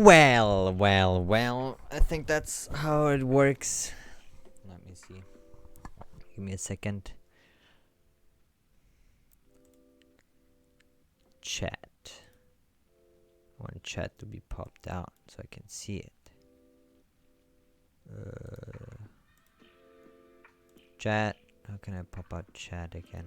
Well, I think that's how it works. Let me see. Give me a second. Chat. I want chat to be popped out so I can see it. Chat. How can I pop out chat again?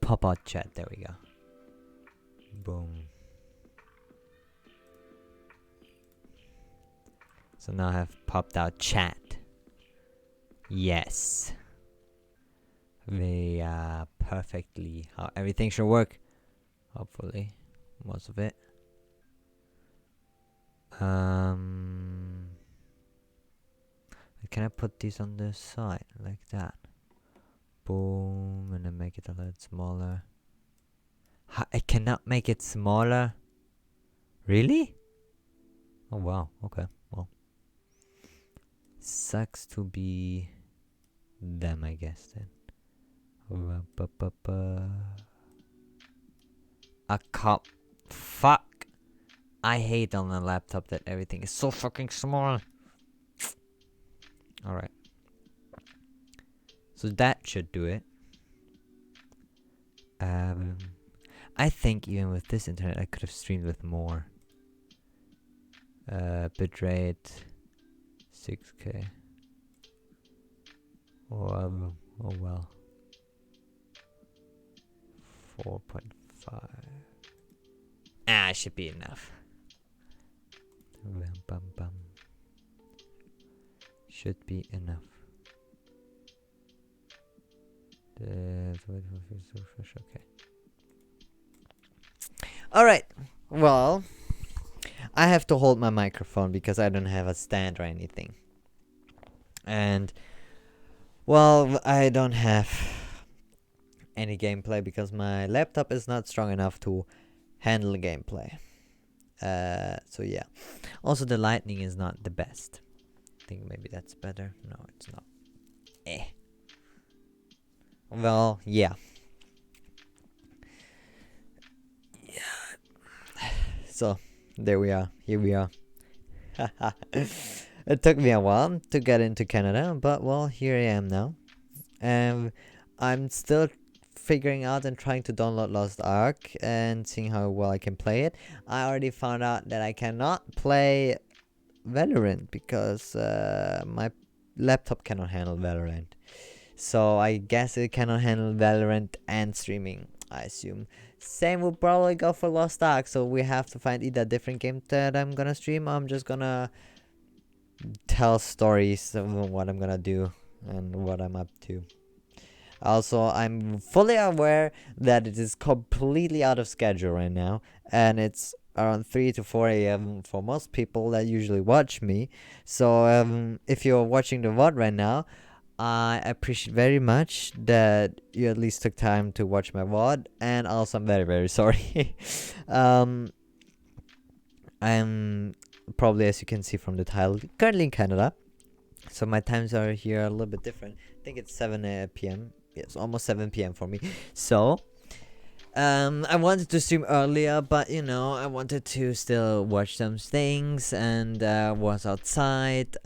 Pop out chat. There we go. Boom. So now I have popped out chat. Yes. Very perfectly how everything should work. Hopefully. Most of it. Can I put these on the side like that? Boom, and then make it a little smaller. I cannot make it smaller? Really? Oh wow, okay, well. Sucks to be them, I guess then. A cop. Fuck. I hate on a laptop that everything is so fucking small. Alright. So that should do it. I think even with this internet I could have streamed with more. Bitrate 6K. Oh well. 4.5. Should be enough. Should be enough. Okay. Alright. Well, I have to hold my microphone because I don't have a stand or anything. And, well, I don't have any gameplay because my laptop is not strong enough to handle gameplay. So yeah. Also, the lighting is not the best. I think maybe that's better. No, it's not. Well, yeah. So, there we are. Here we are. It took me a while to get into Canada, but well, here I am now. And I'm still figuring out and trying to download Lost Ark and seeing how well I can play it. I already found out that I cannot play Valorant because my laptop cannot handle Valorant. So I guess it cannot handle Valorant and streaming, I assume. Same will probably go for Lost Ark, so we have to find either a different game that I'm gonna stream, or I'm just gonna tell stories of what I'm gonna do and what I'm up to. Also, I'm fully aware that it is completely out of schedule right now, and it's around 3 to 4 a.m. for most people that usually watch me. So if you're watching the VOD right now, I appreciate very much that you at least took time to watch my VOD, and also I'm very, very sorry. I'm probably, as you can see from the title, currently in Canada, so my times are here a little bit different. I think it's 7 p.m. Yes, almost 7 p.m. for me. So, I wanted to stream earlier, but I wanted to still watch some things and was outside.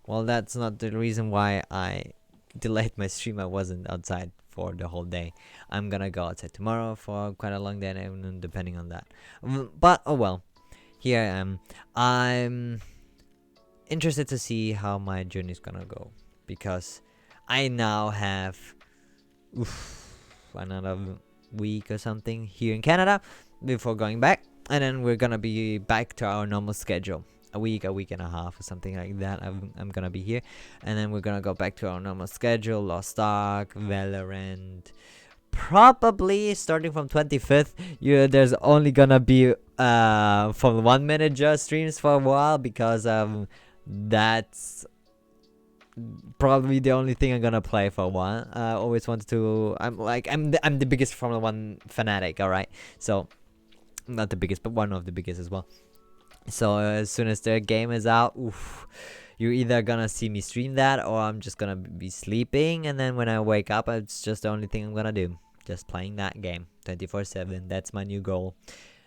Well, that's not the reason why I delayed my stream. I wasn't outside for the whole day. I'm gonna go outside tomorrow for quite a long day, and depending on that. But oh well, here I am. I'm interested to see how my journey is gonna go because I now have another week or something here in Canada before going back, and then we're gonna be back to our normal schedule. A week and a half or something like that. I'm gonna be here, and then we're gonna go back to our normal schedule. Lost Ark, Valorant. Probably starting from 25th, there's only gonna be from 1 minute just streams for a while because that's probably the only thing I'm gonna play for a while. I always wanted to. I'm the biggest Formula 1 fanatic. All right, so not the biggest, but one of the biggest as well. So as soon as their game is out, you're either gonna see me stream that, or I'm just gonna be sleeping, and then when I wake up, it's just the only thing I'm gonna do, just playing that game 24/7. That's my new goal,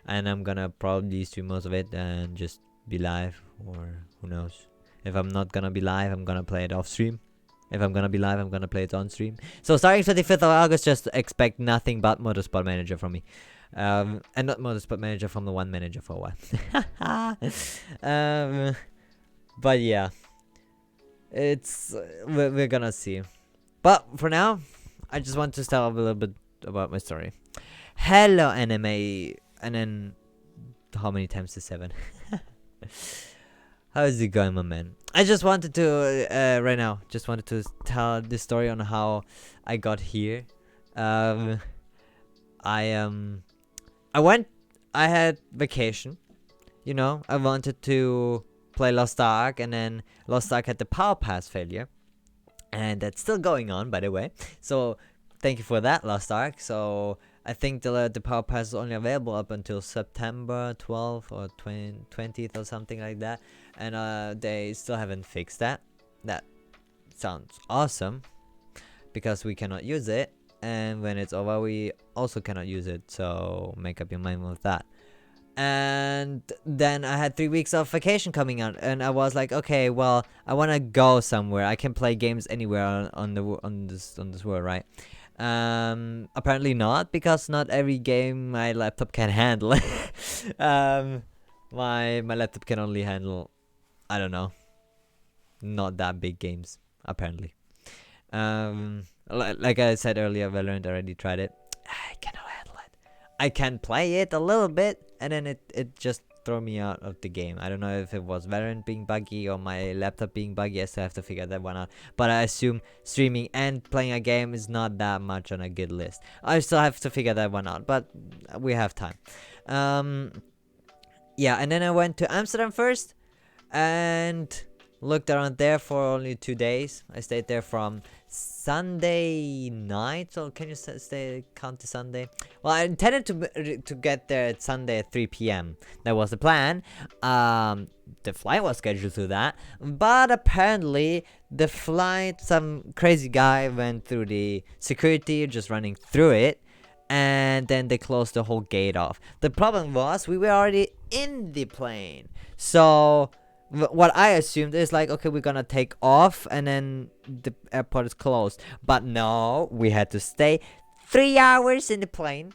and I'm gonna probably stream most of it and just be live, or who knows. If I'm not gonna be live, I'm gonna play it off stream. If I'm gonna be live, I'm gonna play it on stream. So starting 25th of August, just expect nothing but Motorsport Manager from me. And not Motorsport Manager from the one manager for a while. But yeah, it's we're gonna see. But for now, I just want to tell a little bit about my story. Hello, anime, and then how many times is 7? How is it going, my man? I just wanted to right now. Just wanted to tell the story on how I got here. I had vacation. You know, I wanted to play Lost Ark, and then Lost Ark had the Power Pass failure, and that's still going on, by the way. So thank you for that, Lost Ark. So I think the Power Pass is only available up until September 12th or 20th or something like that, and they still haven't fixed that. That sounds awesome, because we cannot use it, and when it's over, we also cannot use it. So make up your mind with that. And then I had 3 weeks of vacation coming out, and I was like, okay, well, I want to go somewhere. I can play games anywhere on this world, right? Apparently not, because not every game my laptop can handle. My laptop can only handle, I don't know, not that big games, apparently. Like I said earlier, Valorant, already tried it. I cannot handle it. I can play it a little bit, and then it just throw me out of the game. I don't know if it was Valorant being buggy or my laptop being buggy. I still have to figure that one out. But I assume streaming and playing a game is not that much on a good list. I still have to figure that one out, but we have time. Yeah, and then I went to Amsterdam first, and looked around there for only 2 days. I stayed there from Sunday night. So can you count to Sunday? Well, I intended to get there at Sunday at 3 p.m. That was the plan. The flight was scheduled to that, but apparently the flight, some crazy guy went through the security, just running through it, and then they closed the whole gate off. The problem was we were already in the plane, so what I assumed is like, okay, we're gonna take off and then the airport is closed. But no, we had to stay 3 hours in the plane.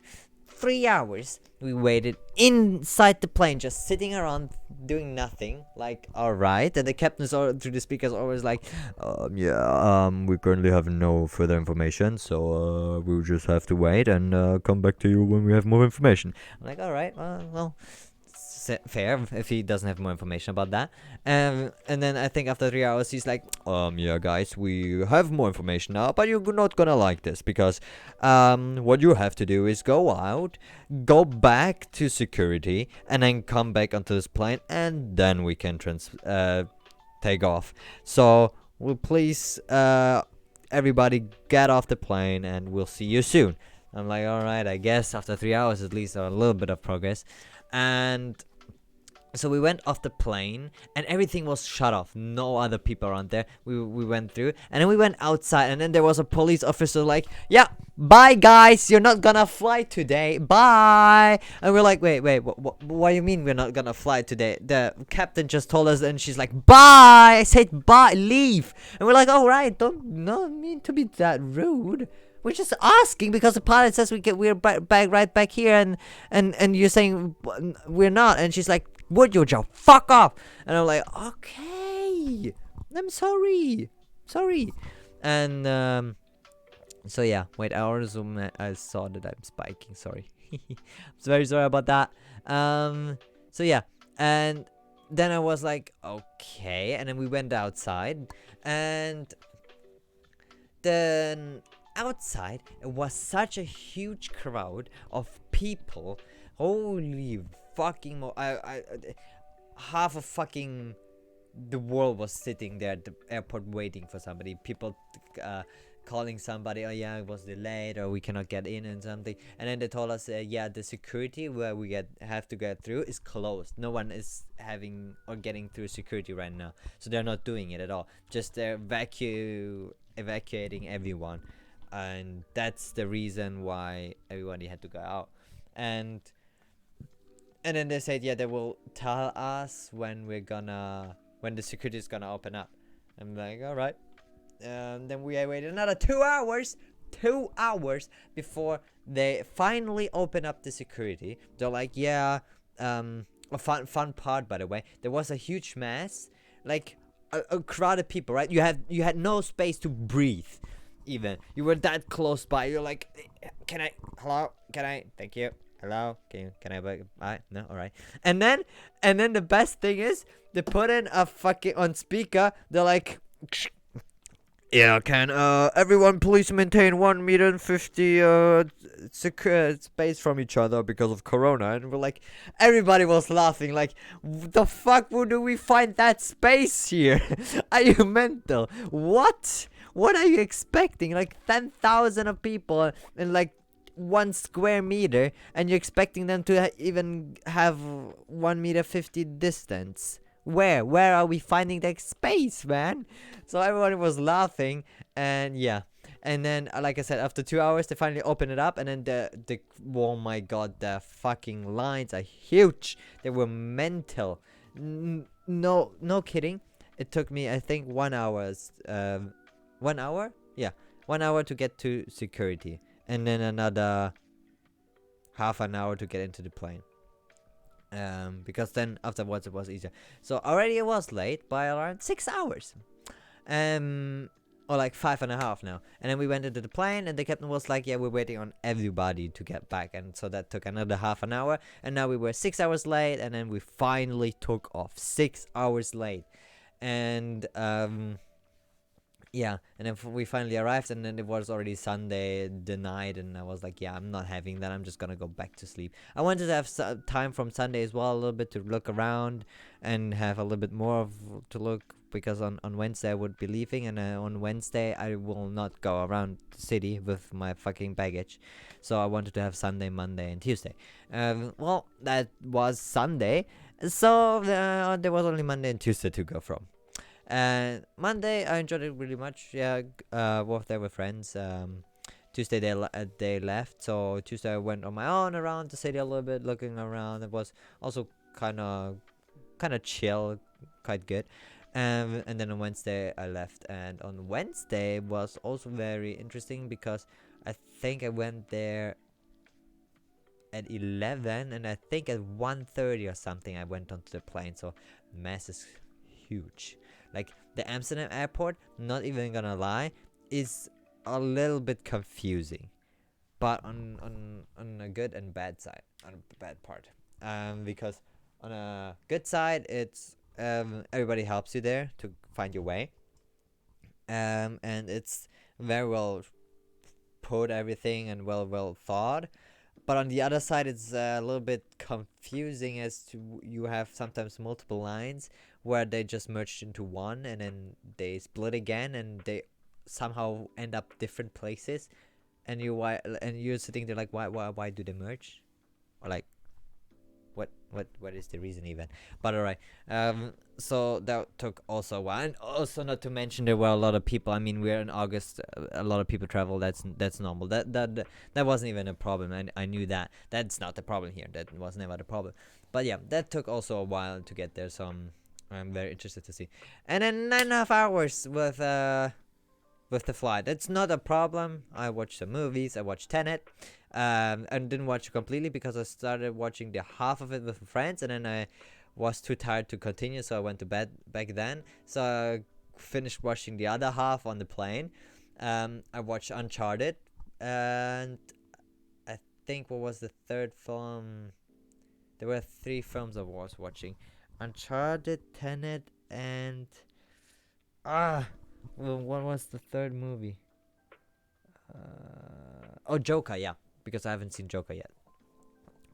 3 hours. We waited inside the plane, just sitting around doing nothing. Like, alright. And the captain is through the speakers always like, we currently have no further information, so we'll just have to wait and come back to you when we have more information. I'm like, alright, well, fair if he doesn't have more information about that. And then I think after 3 hours he's like, yeah guys, we have more information now, but you're not gonna like this, because what you have to do is go out, go back to security, and then come back onto this plane, and then we can take off. So will please everybody get off the plane, and we'll see you soon. I'm like, alright, I guess after 3 hours at least a little bit of progress. And so we went off the plane, and everything was shut off. No other people around there. We went through, and then we went outside, and then there was a police officer like, yeah, bye guys, you're not gonna fly today, bye. And we're like, wait, what do you mean we're not gonna fly today? The captain just told us, and she's like, bye. I said bye, leave. And we're like, alright, don't mean to be that rude. We're just asking because the pilot says we're right back here, and you're saying we're not. And she's like, would you just fuck off? And I'm like, okay, I'm sorry. And so yeah, wait, I saw that I'm spiking. Sorry, I'm very sorry about that. So yeah, and then I was like, okay, and then we went outside, and then outside it was such a huge crowd of people. Holy fucking half of fucking the world was sitting there at the airport waiting for somebody. People calling somebody, oh yeah, it was delayed or we cannot get in and something, and then they told us, yeah, the security where we have to get through is closed. No one is having or getting through security right now, so they're not doing it at all. Just they're evacuating everyone, and that's the reason why everybody had to go out. And then they said, yeah, they will tell us when the security is gonna open up. I'm like, all right. Then we waited another 2 hours before they finally open up the security. They're like, yeah, a fun part, by the way, there was a huge mess, like a crowd of people, right? You had no space to breathe. Even you were that close by. You're like, hello, can I, thank you, hello, can I buy? No, all right. And then the best thing is they put in a fucking on speaker. They're like, yeah, can everyone please maintain 1 meter and 50 secure space from each other because of corona. And we're like, everybody was laughing like, the fuck do we find that space here? Are you mental? What are you expecting? Like 10,000 of people in like 1 square meter, and you're expecting them to even have 1 meter 50 distance? Where are we finding that space, man? So everyone was laughing, and yeah. And then, like I said, after 2 hours, they finally open it up, and then the oh my god, the fucking lines are huge. They were mental. No kidding. It took me, I think, 1 hour. 1 hour? Yeah, 1 hour to get to security, and then another half an hour to get into the plane. Because then afterwards it was easier. So already it was late by around 6 hours. Or like 5.5 now. And then we went into the plane, and the captain was like, yeah, we're waiting on everybody to get back. And so that took another half an hour. And now we were 6 hours late, and then we finally took off. 6 hours late. And yeah, and then we finally arrived, and then it was already Sunday the night, and I was like, yeah, I'm not having that. I'm just gonna go back to sleep. I wanted to have time from Sunday as well, a little bit to look around and have a little bit more to look, because on Wednesday I would be leaving, and on Wednesday I will not go around the city with my fucking baggage. So I wanted to have Sunday, Monday, and Tuesday. Well, that was Sunday, so there was only Monday and Tuesday to go from. And Monday, I enjoyed it really much. Yeah, was there with friends. Tuesday they left, so Tuesday I went on my own around the city a little bit, looking around. It was also kind of chill, quite good. And then on Wednesday I left, and on Wednesday was also very interesting because I think I went there at 11, and I think at 1:30 or something I went onto the plane. So mass is huge. Like the Amsterdam Airport, not even gonna lie, is a little bit confusing, but on a good and bad side, on a bad part. Because on a good side, it's everybody helps you there to find your way. And it's very well put, everything, and well thought. But on the other side, it's a little bit confusing, as to you have sometimes multiple lines where they just merged into one, and then they split again, and they somehow end up different places, and you're sitting there like, why do they merge, or like what is the reason even? But alright. So that took also a while, and also not to mention there were a lot of people. I mean, we're in August, a lot of people travel. That's normal. That wasn't even a problem, and I knew that's not the problem here. That was never the problem. But yeah, that took also a while to get there, so I'm very interested to see. And then 9.5 hours with the flight. That's not a problem. I watched some movies. I watched Tennant. And didn't watch it completely because I started watching the half of it with friends, and then I was too tired to continue, so I went to bed back then. So I finished watching the other half on the plane. I watched Uncharted, and I think, what was the third film? There were 3 films I was watching: Uncharted, Tenet, and what was the third movie? Joker, yeah, because I haven't seen Joker yet.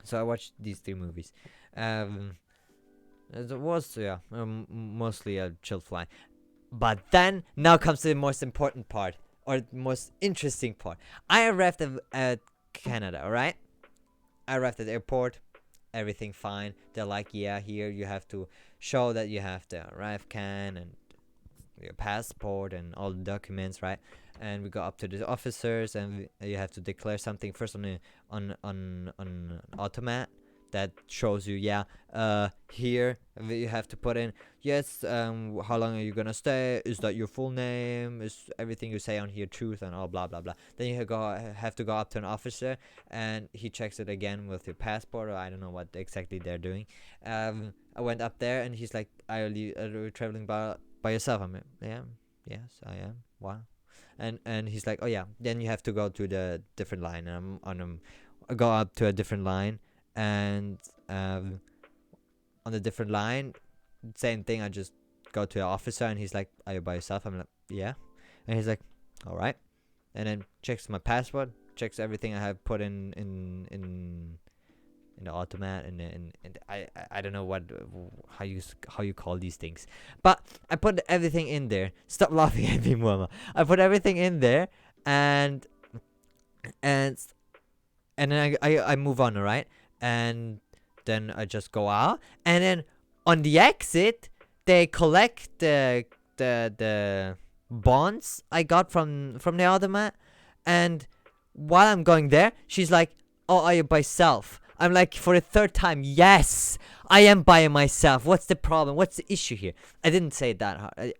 So I watched these 3 movies. It was mostly a chill flight. But then now comes the most important part or the most interesting part. I arrived at Canada, alright? I arrived at the airport, everything fine. They're like, yeah, here you have to show that you have the arrive can and your passport and all the documents, right? And we go up to the officers, and you have to declare something first on the on automat that shows you, yeah, here you have to put in, yes, how long are you gonna stay, is that your full name, is everything you say on here truth, and all blah blah blah. Then you have to go up to an officer, and he checks it again with your passport, or I don't know what exactly they're doing. I went up there, and he's like, are you traveling by yourself? I'm like, yeah, yes, I am. Wow. And he's like, oh yeah, then you have to go to the different line. And I go up to a different line, and on the different line, same thing. I just go to the officer, and he's like, are you by yourself? I'm like, yeah. And he's like, all right. And then checks my passport, checks everything I have put in the automat, and I don't know how you call these things, but I put everything in there. Stop laughing at me, mama. I put everything in there, and and then I move on, alright, and then I just go out, and then on the exit they collect the bonds I got from the automat, and while I'm going there, she's like, oh, are you by yourself? I'm like, for the third time, yes, I am by myself. What's the problem? What's the issue here? I didn't say it that hard.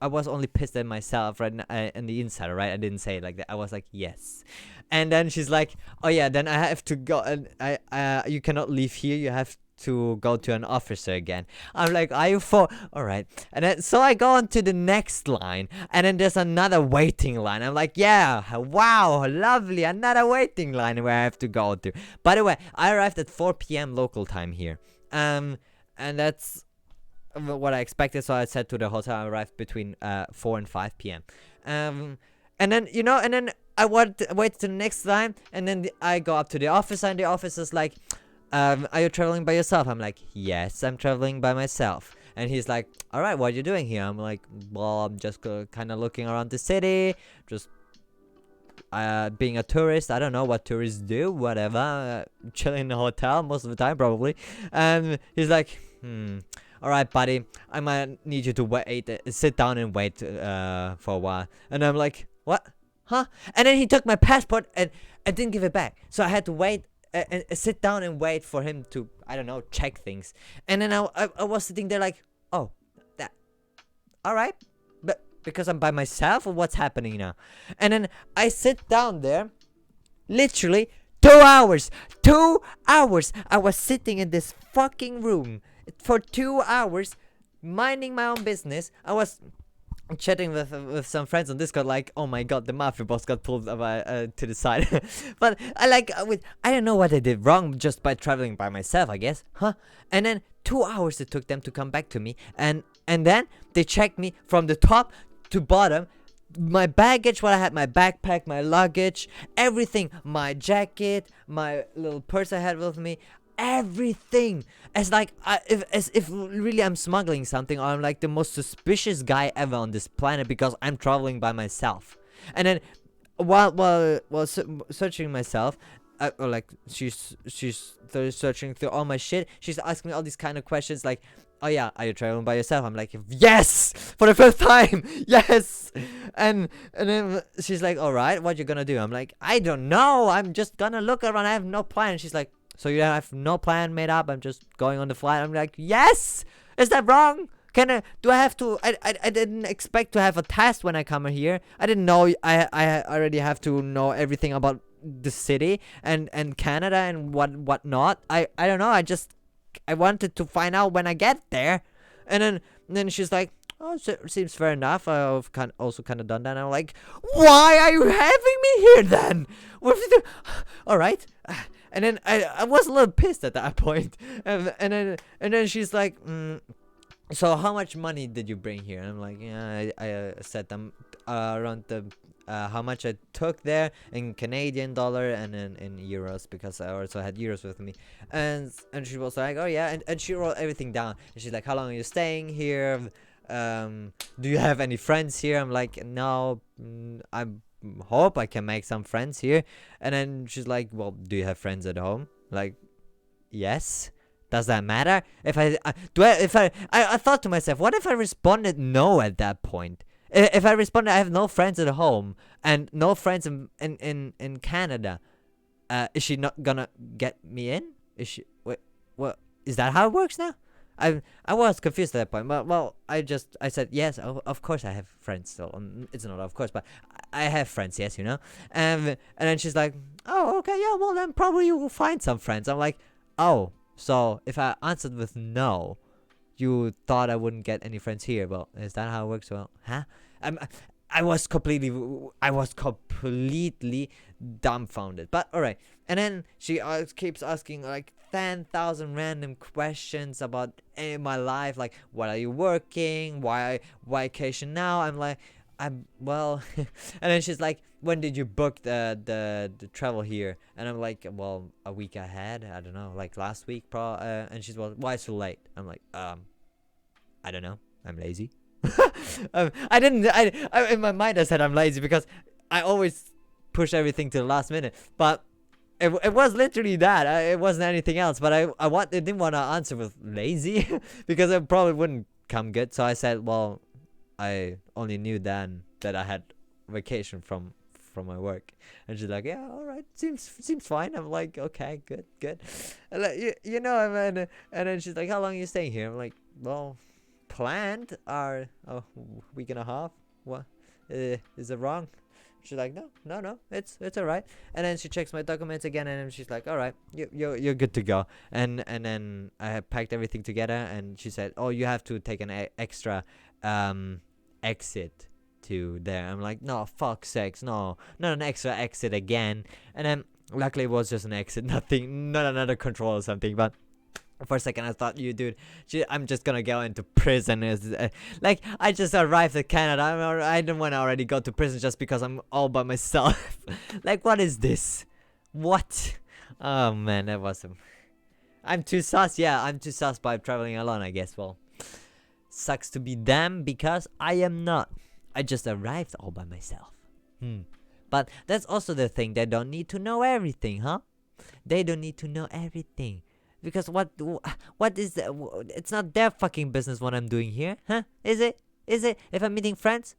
I was only pissed at myself right in the inside, right? I didn't say it like that. I was like, yes. And then she's like, oh yeah, then I have to go, and you cannot leave here. You have to go to an officer again. I'm like, are you for all right? And then so I go on to the next line, and then there's another waiting line. I'm like, yeah, wow, lovely, another waiting line where I have to go to. By the way, I arrived at 4 p.m. local time here, and that's what I expected. So I said to the hotel I arrived between 4 and 5 p.m. And then and then I wait to the next line, and then I go up to the officer, and the officer's like, are you traveling by yourself? I'm like, yes, I'm traveling by myself. And he's like, all right, what are you doing here? I'm like, well, I'm just kind of looking around the city, just being a tourist. I don't know what tourists do, whatever, chilling in a hotel most of the time, probably. And he's like, all right, buddy, I might need you to wait, sit down and wait for a while. And I'm like, what? Huh? And then he took my passport and didn't give it back. So I had to wait and sit down and wait for him to, I don't know, check things. And then I was sitting there like, oh, that, all right, but because I'm by myself, or what's happening now? And then I sit down there, literally 2 hours. 2 hours. I was sitting in this fucking room for 2 hours, minding my own business. I was chatting with some friends on Discord, like, oh my god, the mafia boss got pulled to the side. But I don't know what I did wrong just by traveling by myself, I guess, huh? And then 2 hours it took them to come back to me, and then they checked me from the top to bottom, my baggage, what I had, my backpack, my luggage, everything, my jacket, my little purse I had with me, everything, as if really I'm smuggling something, or I'm like the most suspicious guy ever on this planet because I'm traveling by myself. And then while searching myself, or like she's searching through all my shit, she's asking me all these kind of questions like, oh yeah, are you traveling by yourself? I'm like, yes, for the first time, yes. And then she's like, all right, what you gonna do? I'm like, I don't know, I'm just gonna look around, I have no plan. She's like, so you have no plan made up, I'm just going on the flight? I'm like, yes. Is that wrong? Do I have to, I didn't expect to have a test when I come here. I didn't know I already have to know everything about the city and Canada and what not. I don't know, I wanted to find out when I get there. And then she's like, oh, seems fair enough. I've also kind of done that. And I'm like, why are you having me here then? All right. And then I was a little pissed at that point. And then she's like, so how much money did you bring here? And I'm like, yeah, I said them around the how much I took there in Canadian dollar and in euros, because I also had euros with me. And she was like, oh yeah, and she wrote everything down. And she's like, how long are you staying here? do you have any friends here? I'm like, no, I hope I can make some friends here. And then she's like, well, do you have friends at home? Like, yes. Does that matter? If I thought to myself, what if I responded no at that point? If I responded, I have no friends at home and no friends in Canada, is she not gonna get me in? Is she? Wait, what? Is that how it works now? I was confused at that point. But well, I said yes. Of course I have friends. So it's not of course, but I have friends. Yes, you know. And then she's like, oh, okay, yeah. Well, then probably you will find some friends. I'm like, oh. So if I answered with no, you thought I wouldn't get any friends here. Well, is that how it works? Well, huh? I was completely dumbfounded. But alright. And then she keeps asking like 10,000 random questions about my life. Like, what are you working? Why vacation now? I'm like, I'm well. And then she's like, when did you book the travel here? And I'm like, well, a week ahead. I don't know, like last week, and she's well, why so late? I'm like, I don't know. I'm lazy. I didn't. I in my mind I said I'm lazy because I always push everything to the last minute. But it was literally that. It wasn't anything else. But I didn't want to answer with lazy because it probably wouldn't come good. So I said, well, I only knew then that I had vacation from my work. And she's like, yeah, all right, seems fine. I'm like, okay, good. And like, you know, and then she's like, how long are you staying here? I'm like, well, planned are a week and a half. What is it wrong? She's like, no, it's all right. And then she checks my documents again, and then she's like, all right, you're good to go. And then I had packed everything together, and she said, oh, you have to take an extra exit to there. I'm like, no, fuck sakes, no, not an extra exit again. And then luckily it was just an exit, nothing, not another control or something. But for a second I thought, you dude, I'm just gonna go into prison. Like, I just arrived at Canada. I don't want to already go to prison just because I'm all by myself. Like, what is this? What? Oh man, that was I'm too sus. Yeah, I'm too sus by traveling alone, I guess. Well, sucks to be them because I am not. I just arrived all by myself. But that's also the thing. They don't need to know everything, huh? They don't need to know everything. Because what is that? It's not their fucking business what I'm doing here, huh? Is it? If I'm meeting friends,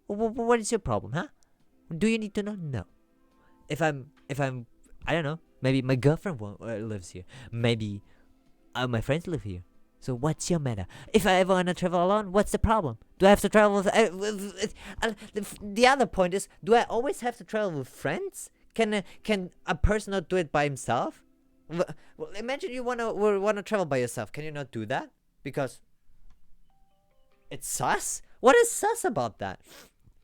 what is your problem, huh? Do you need to know? No. If I'm, I don't know. Maybe my girlfriend lives here. Maybe my friends live here. So what's your matter? If I ever wanna travel alone, what's the problem? Do I have to travel with? The other point is, do I always have to travel with friends? Can a person not do it by himself? Well, imagine you wanna travel by yourself. Can you not do that? Because it's sus. What is sus about that?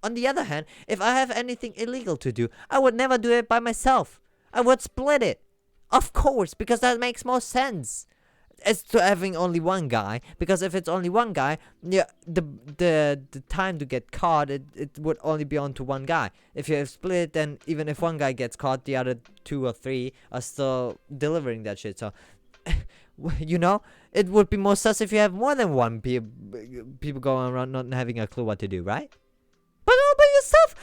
On the other hand, if I have anything illegal to do, I would never do it by myself. I would split it, of course, because that makes more sense as to having only one guy. Because if it's only one guy, yeah, the time to get caught, it would only be on to one guy. If you have split, then even if one guy gets caught, the other 2 or 3 are still delivering that shit. So you know, it would be more sus if you have more than one people going around not having a clue what to do, right? But all by yourself,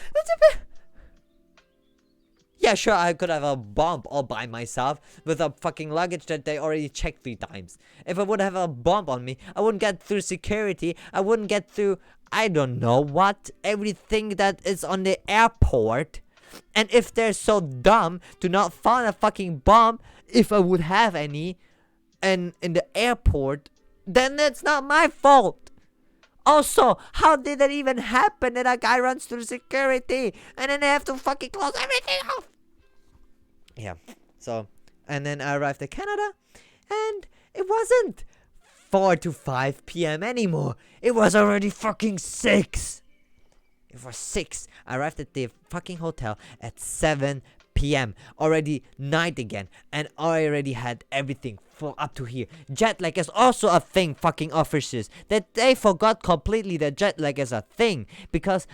yeah, sure, I could have a bomb all by myself with a fucking luggage that they already checked 3 times. If I would have a bomb on me, I wouldn't get through security. I wouldn't get through, I don't know what, everything that is on the airport. And if they're so dumb to not find a fucking bomb, if I would have any, and in the airport, then it's not my fault. Also, how did that even happen that a guy runs through security and then they have to fucking close everything off? Yeah, so, and then I arrived at Canada, and it wasn't 4 to 5 p.m. anymore. It was already fucking 6. It was 6. I arrived at the fucking hotel at 7 p.m. Already night again, and I already had everything full up to here. Jet lag is also a thing, fucking officers. That they forgot completely that jet lag is a thing, because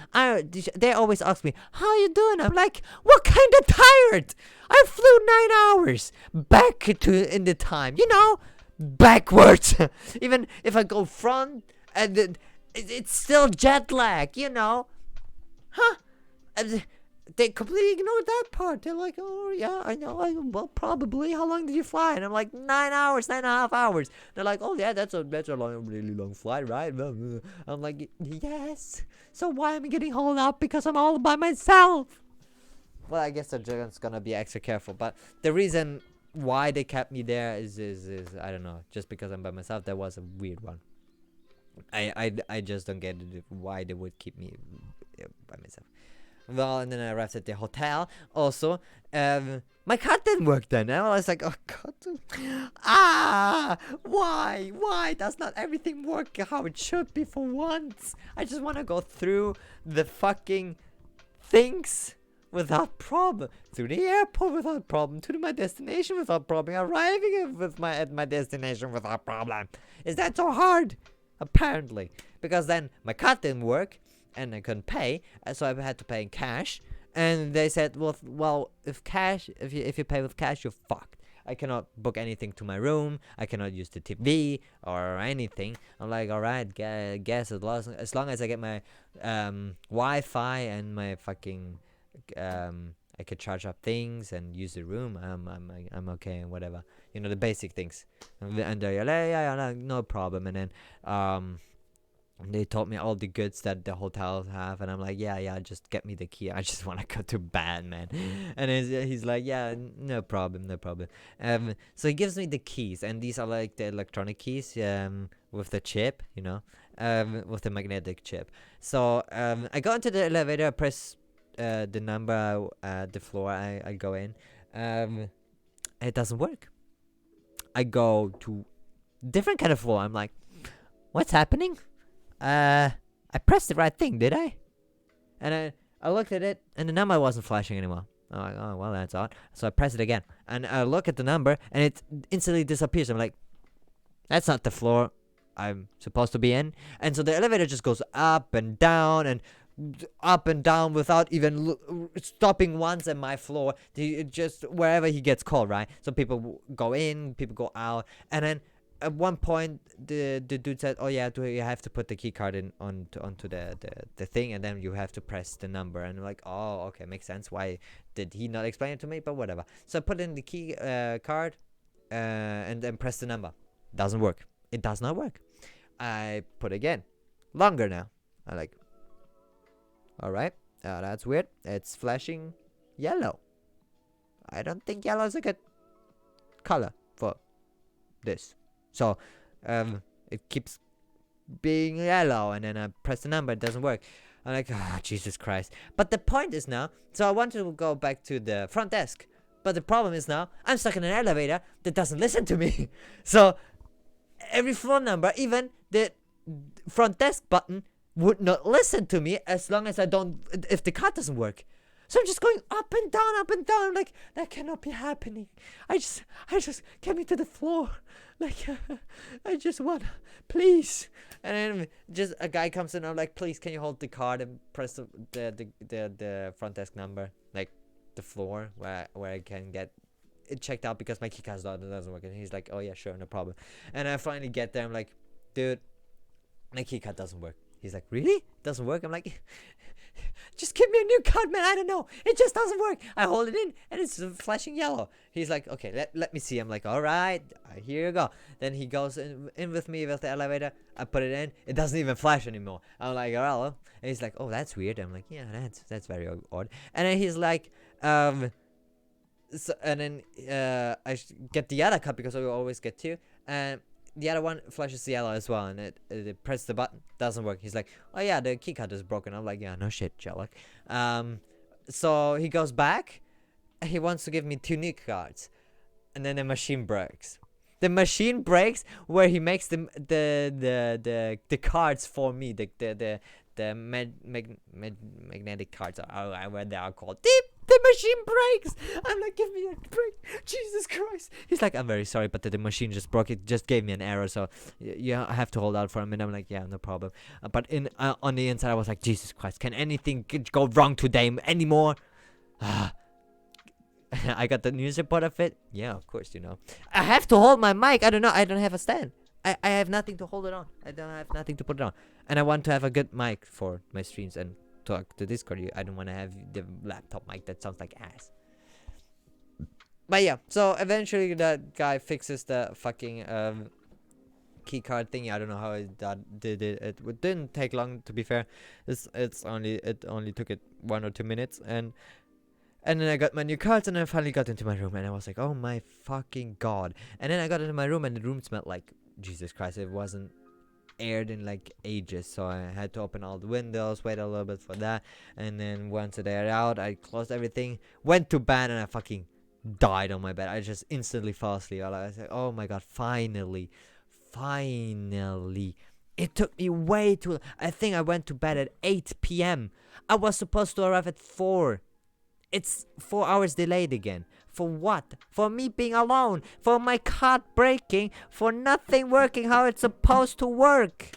they always ask me, how you doing? I'm like, what kind of tired? I flew 9 hours back to in the time, you know, backwards. Even if I go front, and It's still jet lag, you know. Huh? They completely ignored that part. They're like, oh yeah, I know. Well, probably. How long did you fly? And I'm like, 9 hours, 9.5 hours. They're like, oh yeah, that's a really long flight, right? I'm like, yes. So why am I getting hauled out? Because I'm all by myself. Well, I guess they're just gonna be extra careful. But the reason why they kept me there is I don't know. Just because I'm by myself, that was a weird one. I just don't get it, why they would keep me by myself. Well, and then I arrived at the hotel. Also, my card didn't work then. And I was like, oh god, why does not everything work how it should be for once? I just want to go through the fucking things without problem, through the airport without problem, to my destination without problem, arriving at my destination without problem. Is that so hard? Apparently, because then my card didn't work and I couldn't pay, so I had to pay in cash. And they said, well, if you pay with cash, you're fucked. I cannot book anything to my room. I cannot use the TV or anything. I'm like, all right, guess as long as I get my Wi-Fi and my fucking I could charge up things and use the room. I'm okay and whatever. You know, the basic things. And they're like, yeah, no problem. And then they told me all the goods that the hotels have, and I'm like, yeah, just get me the key. I just want to go to bed, man. And he's like, yeah, no problem. So he gives me the keys, and these are like the electronic keys, with the chip, you know, with the magnetic chip. So I go into the elevator, I press the number, the floor I go in. It doesn't work. I go to different kind of floor. I'm like, what's happening? I pressed the right thing, did I? And I looked at it, and the number wasn't flashing anymore. I'm like, oh, well, that's odd. So I press it again, and I look at the number, and it instantly disappears. I'm like, that's not the floor I'm supposed to be in. And so the elevator just goes up and down without even stopping once at my floor. Just wherever he gets called, right? So people go in, people go out, and then at one point the dude said, oh yeah, you have to put the key card in onto the thing, and then you have to press the number. And I'm like, oh, okay, makes sense. Why did he not explain it to me? But whatever. So I put in the key card and then press the number. Doesn't work. It does not work. I put again, longer now. I like, all right, that's weird. It's flashing yellow. I don't think yellow is a good color for this. So it keeps being yellow, and then I press the number, it doesn't work. I'm like, oh, Jesus Christ. But the point is now, so I wanted to go back to the front desk, but the problem is now I'm stuck in an elevator that doesn't listen to me. So every phone number, even the front desk button, would not listen to me as long as if the card doesn't work. So I'm just going up and down. Like, that cannot be happening. I just get me to the floor. Like, I just want, please. And then just a guy comes in. I'm like, please, can you hold the card and press the front desk number, like the floor where I can get it checked out, because my key card doesn't work. And he's like, oh yeah, sure, no problem. And I finally get there. I'm like, dude, my key card doesn't work. He's like, really? Doesn't work? I'm like, just give me a new card, man. I don't know. It just doesn't work. I hold it in, and it's flashing yellow. He's like, okay, let me see. I'm like, all right, here you go. Then he goes in with me with the elevator. I put it in. It doesn't even flash anymore. I'm like, oh. And he's like, oh, that's weird. I'm like, yeah, that's very odd. And then he's like, so, and then I get the other card, because I always get two. And the other one flashes yellow as well, and it presses the button, doesn't work. He's like, oh yeah, the key card is broken. I'm like, yeah, no shit, Sherlock. So he goes back. He wants to give me 2 new cards, and then the machine breaks. The machine breaks where he makes the cards for me. The magnetic cards are where they are called. The machine breaks. I'm like, give me a break. Jesus Christ. He's like, I'm very sorry, but the machine just broke. It just gave me an error, so you have to hold out for a minute. I'm like, yeah, no problem. But on the inside, I was like, Jesus Christ, can anything go wrong today anymore? I got the news report of it. Yeah, of course, you know. I have to hold my mic. I don't know. I don't have a stand. I have nothing to hold it on. I don't have nothing to put it on. and I want to have a good mic for my streams and talk to Discord. I don't want to have the laptop mic that sounds like ass. But yeah, so eventually that guy fixes the fucking key card thingy. I don't know how that did it. It didn't take long, to be fair. It only took it 1 or 2 minutes, and then I got my new cards, and I finally got into my room, and I was like, oh my fucking god. And then I got into my room, and the room smelled like Jesus Christ. It wasn't aired in like ages, so I had to open all the windows, wait a little bit for that, and then once it aired out, I closed everything, went to bed, and I fucking died on my bed. I just instantly fell asleep. I was like, oh my god, finally. It took me way too. I think I went to bed at 8 p.m. I was supposed to arrive at 4. It's 4 hours delayed again. For what? For me being alone. For my card breaking. For nothing working how it's supposed to work.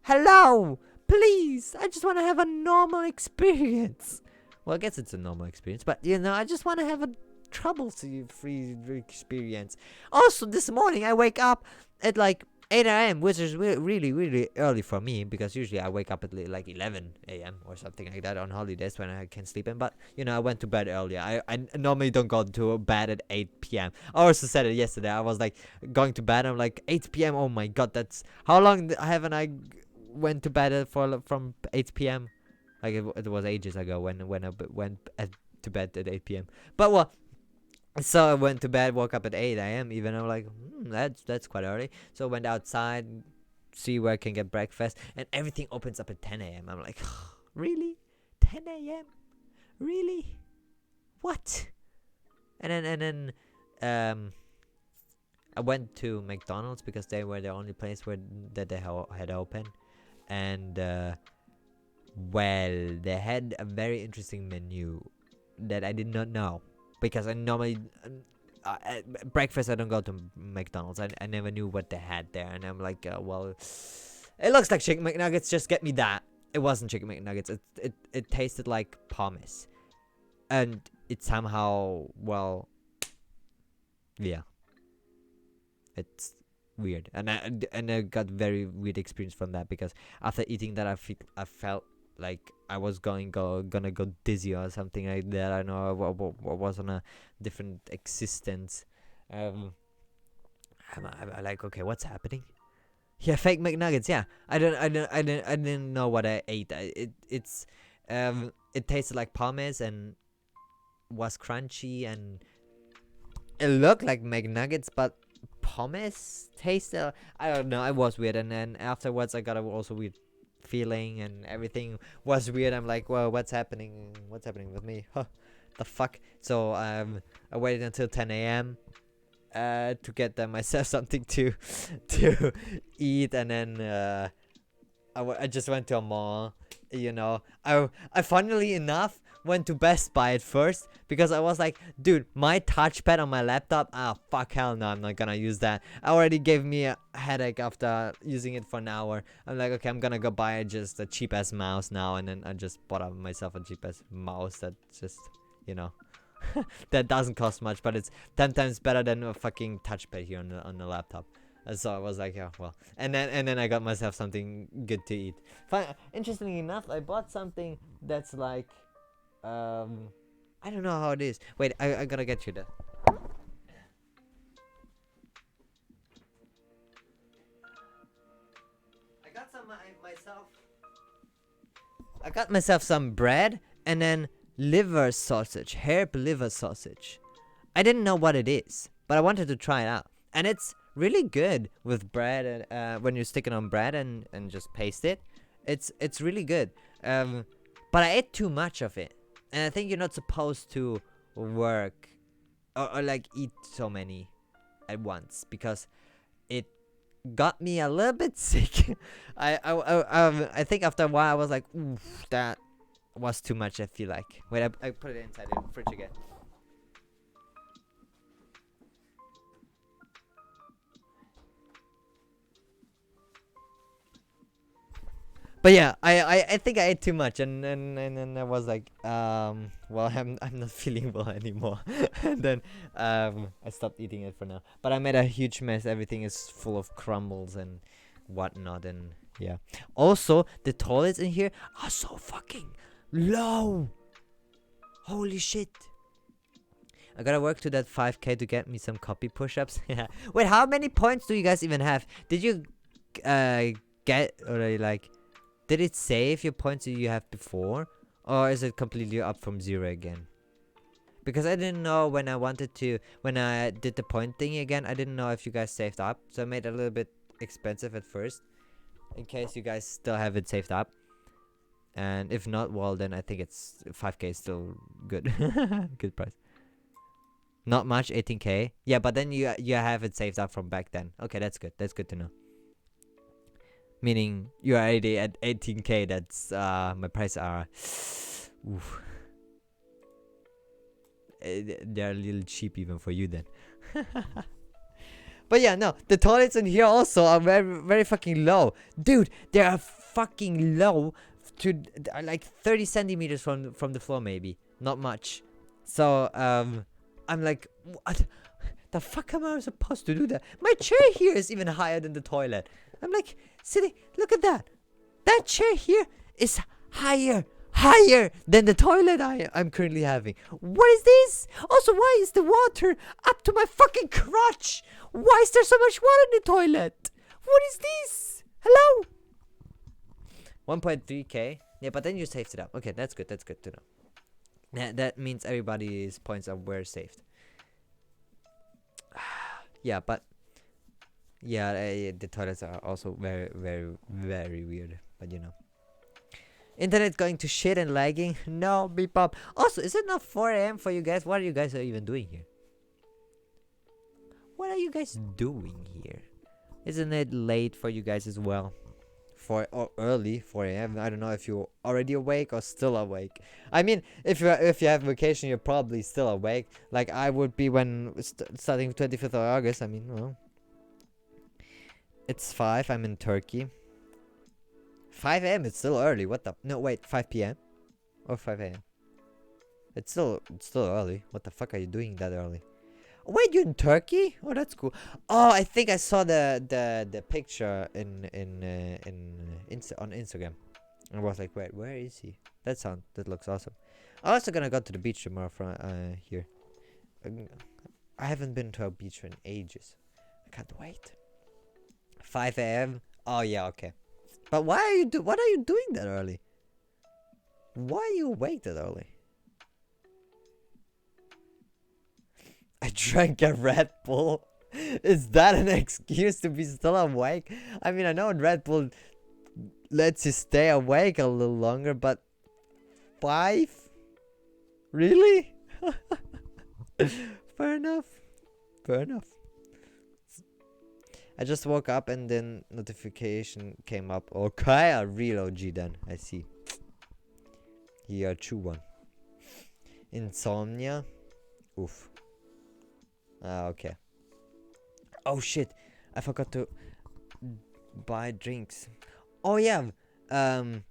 Hello! Please! I just want to have a normal experience. Well, I guess it's a normal experience. But, I just want to have a trouble-free experience. Also, this morning I wake up at like 8 a.m., which is really, really early for me, because usually I wake up at like 11 a.m. or something like that on holidays when I can sleep in. But, I went to bed earlier. I normally don't go to bed at 8 p.m. I also said it yesterday. I was like going to bed. I'm like 8 p.m. Oh my god, that's how long haven't I went to bed from 8 p.m. Like it was ages ago when I went to bed at 8 p.m. But well. So I went to bed, woke up at 8 a.m. even. I'm like, that's quite early. So I went outside, see where I can get breakfast, and everything opens up at 10 a.m. I'm like, really? 10 a.m.? Really? What? And then I went to McDonald's because they were the only place that they had open, and well, they had a very interesting menu that I did not know. Because I normally, breakfast I don't go to McDonald's. I never knew what they had there. And I'm like, well, it looks like chicken McNuggets, just get me that. It wasn't chicken McNuggets. It tasted like pommes. And it somehow, well, yeah. It's weird. And I got very weird experience from that, because after eating that, I felt like I was gonna go dizzy or something like that. I know I was on a different existence. I'm like, okay, what's happening? Yeah, fake McNuggets. Yeah, I didn't know what I ate. It tasted like pommes and was crunchy, and it looked like McNuggets, but pommes tasted. I don't know. It was weird, and then afterwards I got a also weird feeling, and everything was weird. I'm like, well, what's happening with me? The fuck. So I waited until 10 a.m. To get myself something to eat, and then I just went to a mall. I funnily enough went to Best Buy at first, because I was like, dude, my touchpad on my laptop, fuck, hell no, I'm not gonna use that. I already gave me a headache after using it for an hour. I'm like, okay, I'm gonna go buy just a cheap ass mouse now, and then I just bought myself a cheap ass mouse that just, that doesn't cost much, but it's 10 times better than a fucking touchpad here on the laptop. And so I was like, yeah, well, and then I got myself something good to eat. Interestingly enough, I bought something that's like, I don't know how it is. Wait, I gotta get you that. I got myself some bread, and then herb liver sausage. I didn't know what it is, but I wanted to try it out, and it's really good with bread. And when you stick it on bread and just paste it, it's really good. But I ate too much of it. And I think you're not supposed to work or like eat so many at once, because it got me a little bit sick. I think after a while I was like, oof, that was too much. I feel like. Wait, I put it inside the fridge again. But yeah, I think I ate too much, and then I was like, well, I'm not feeling well anymore. And then I stopped eating it for now. But I made a huge mess. Everything is full of crumbles and whatnot, and Yeah. Also, the toilets in here are so fucking low. Holy shit. I gotta work to that 5k to get me some copy push-ups. Wait, how many points do you guys even have? Did you get, or like, did it save your points that you have before? Or is it completely up from 0 again? Because I didn't know when I did the point thingy again, I didn't know if you guys saved up. So I made it a little bit expensive at first, in case you guys still have it saved up. And if not, well, then I think it's 5k is still good. Good price. Not much, 18k. Yeah, but then you have it saved up from back then. Okay, that's good. That's good to know. Meaning you're already at 18k. That's my price are. Oof. They're a little cheap even for you then. But yeah, no, the toilets in here also are very, very fucking low. Dude, they are fucking low to like 30 centimeters from the floor, maybe. Not much. So, I'm like, what the fuck am I supposed to do that? My chair here is even higher than the toilet. I'm like, sitting, look at that. That chair here is higher than the toilet I'm currently having. What is this? Also, why is the water up to my fucking crotch? Why is there so much water in the toilet? What is this? Hello? 1.3k. Yeah, but then you saved it up. Okay, that's good. That's good to know. That means everybody's points were saved. Yeah, but yeah, the toilets are also very, very, very weird. But you know. Internet going to shit and lagging? No, beep up. Also, is it not 4 a.m. for you guys? What are you guys even doing here? What are you guys doing here? Isn't it late for you guys as well? Or early 4 a.m. I don't know if you're already awake or still awake. I mean, if you have vacation, you're probably still awake. Like I would be when starting 25th of August. I mean, well, it's 5. I'm in Turkey. 5 a.m. It's still early. What the? No, wait. 5 p.m. or 5 a.m. It's still early. What the fuck are you doing that early? Wait, you're in Turkey? Oh, that's cool. Oh, I think I saw the picture on Instagram. I was like, wait, where is he? That looks awesome. I'm also gonna go to the beach tomorrow from here. I haven't been to a beach in ages. I can't wait. 5 a.m. Oh yeah, okay. But what are you doing that early? Why are you awake that early? I drank a Red Bull. Is that an excuse to be still awake? I mean, I know Red Bull lets you stay awake a little longer, but 5? Really? Fair enough. Fair enough. I just woke up and then notification came up. Okay, a real OG then. I see. Here, true one. Insomnia. Oof. Okay. Oh shit! I forgot to buy drinks. Oh yeah. I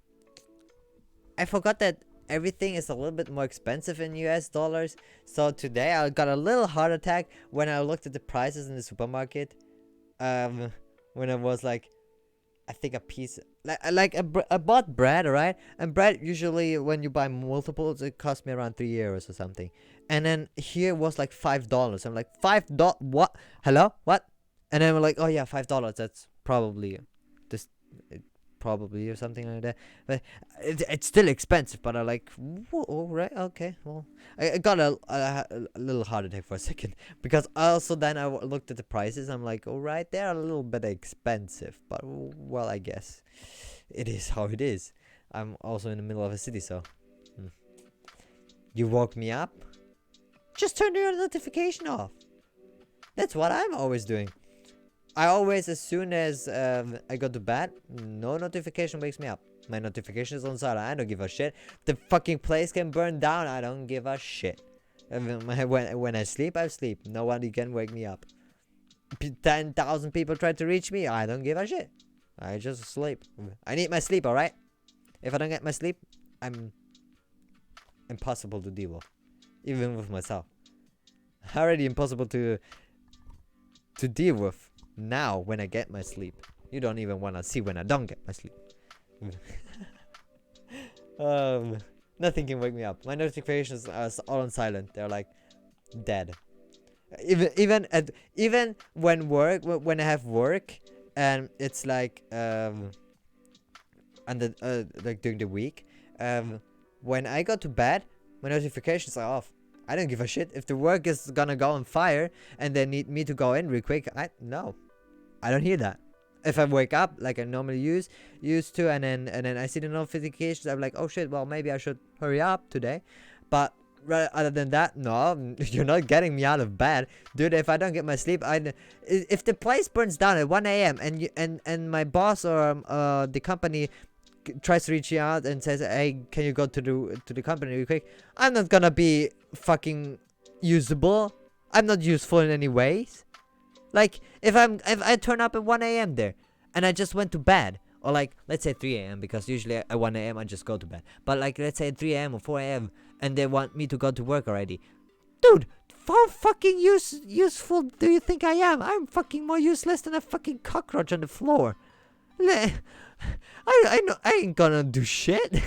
forgot that everything is a little bit more expensive in US dollars. So today I got a little heart attack when I looked at the prices in the supermarket. When I was like, I think a piece I bought bread, alright? And bread usually when you buy multiples it costs me around €3 or something. And then here was like $5. I'm like, $5? What? Hello? What? And then we're like, oh yeah, $5. That's probably this, probably or something like that. But it's still expensive. But I'm like, whoa, right? Okay, well, I got a little heart attack for a second because also then I looked at the prices. I'm like, all right, they're a little bit expensive, but well, I guess it is how it is. I'm also in the middle of a city, so you woke me up. Just turn your notification off. That's what I'm always doing. I always, as soon as I go to bed, no notification wakes me up. My notification is on silent. I don't give a shit. The fucking place can burn down. I don't give a shit. When I sleep, I sleep. Nobody can wake me up. 10,000 people try to reach me. I don't give a shit. I just sleep. I need my sleep, alright? If I don't get my sleep, I'm impossible to deal with. Even with myself. Already impossible to deal with now when I get my sleep. You don't even want to see when I don't get my sleep. Nothing can wake me up. My notifications are all on silent. They're like dead. Even when I have work and it's like and like during the week, when I go to bed, my notifications are off. I don't give a shit if the work is gonna go on fire and they need me to go in real quick. I don't hear that. If I wake up like I normally used to, and then I see the notifications, I'm like, oh shit, well maybe I should hurry up today. But other than that, no, you're not getting me out of bed, dude. If I don't get my sleep, if the place burns down at 1 a.m. and my boss or the company tries to reach you out and says, hey, can you go to the company real quick, I'm not gonna be fucking usable. I'm not useful in any ways. Like, if I turn up at 1 a.m. there, and I just went to bed, or like, let's say 3 a.m., because usually at 1 a.m. I just go to bed. But like, let's say 3 a.m. or 4 a.m., and they want me to go to work already. Dude, how fucking useful do you think I am? I'm fucking more useless than a fucking cockroach on the floor. I ain't gonna do shit.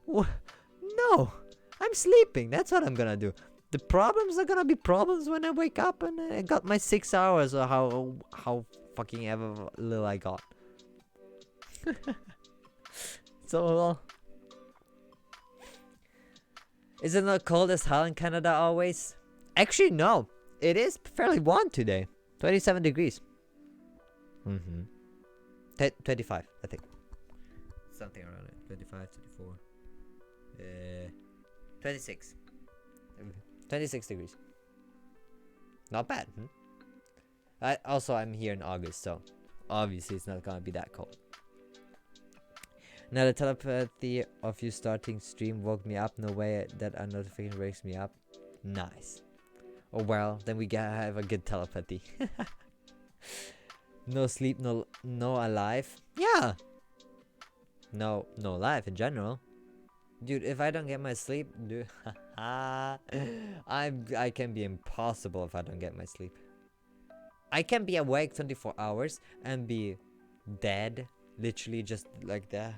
No, I'm sleeping. That's what I'm gonna do. The problems are gonna be problems when I wake up and I got my 6 hours, or how fucking ever little I got. So well, is it not cold as hell in Canada always? Actually, no. It is fairly warm today. 27 degrees. 25, I think. Something around it. 25, 24. 26. 26 degrees. Not bad. I'm here in August, so obviously it's not gonna be that cold. Now the telepathy of you starting stream woke me up. No way that a notification wakes me up. Nice. Oh well, then we gotta have a good telepathy. No sleep, no alive. Yeah. No life in general. Dude, if I don't get my sleep, dude, I can be impossible if I don't get my sleep. I can be awake 24 hours and be dead, literally just like that.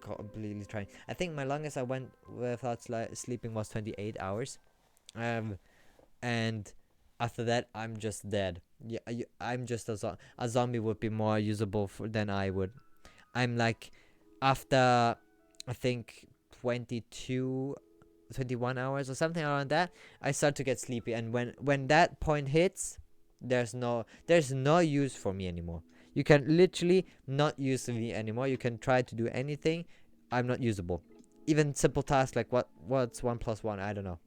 Completely trying. I think my longest I went without sleeping was 28 hours. And after that, I'm just dead. Yeah, I'm just a zombie would be more usable than I would. I'm like, after I think 21 hours or something around that, I start to get sleepy, and when that point hits, there's no use for me anymore. You can literally not use me anymore. You can try to do anything, I'm not usable. Even simple tasks like what's 1 plus 1, I don't know.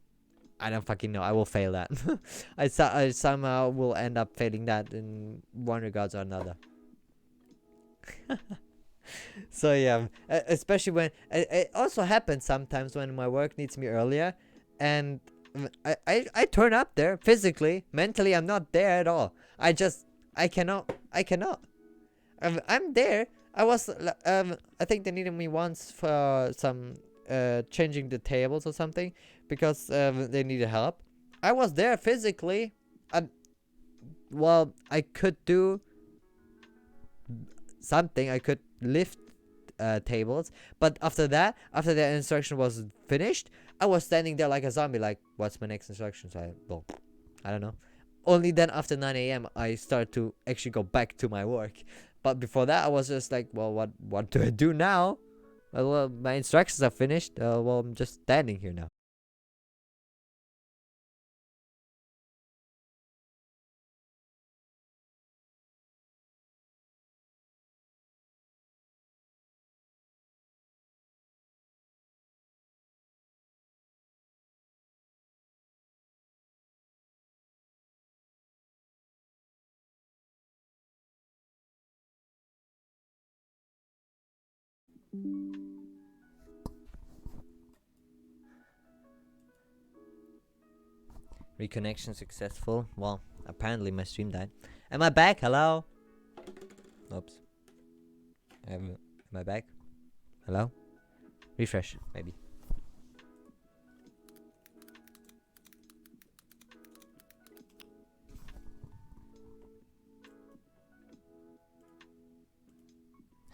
I don't fucking know. I will fail that. I somehow will end up failing that in one regards or another. So yeah, especially when it also happens sometimes when my work needs me earlier, and I turn up there physically. Mentally, I'm not there at all. I cannot. I'm there. I think they needed me once for some changing the tables or something, because they needed help. I was there physically. Well, I could do something. I could lift tables, but after the instruction was finished, I was standing there like a zombie, like, what's my next instruction? So I don't know. Only then after 9 a.m. I started to actually go back to my work. But before that, I was just like, well, what do I do now? Well, my instructions are finished. Well, I'm just standing here now. Reconnection successful. Well, apparently my stream died. Am I back? Hello? Oops. Am I back? Hello? Refresh, maybe.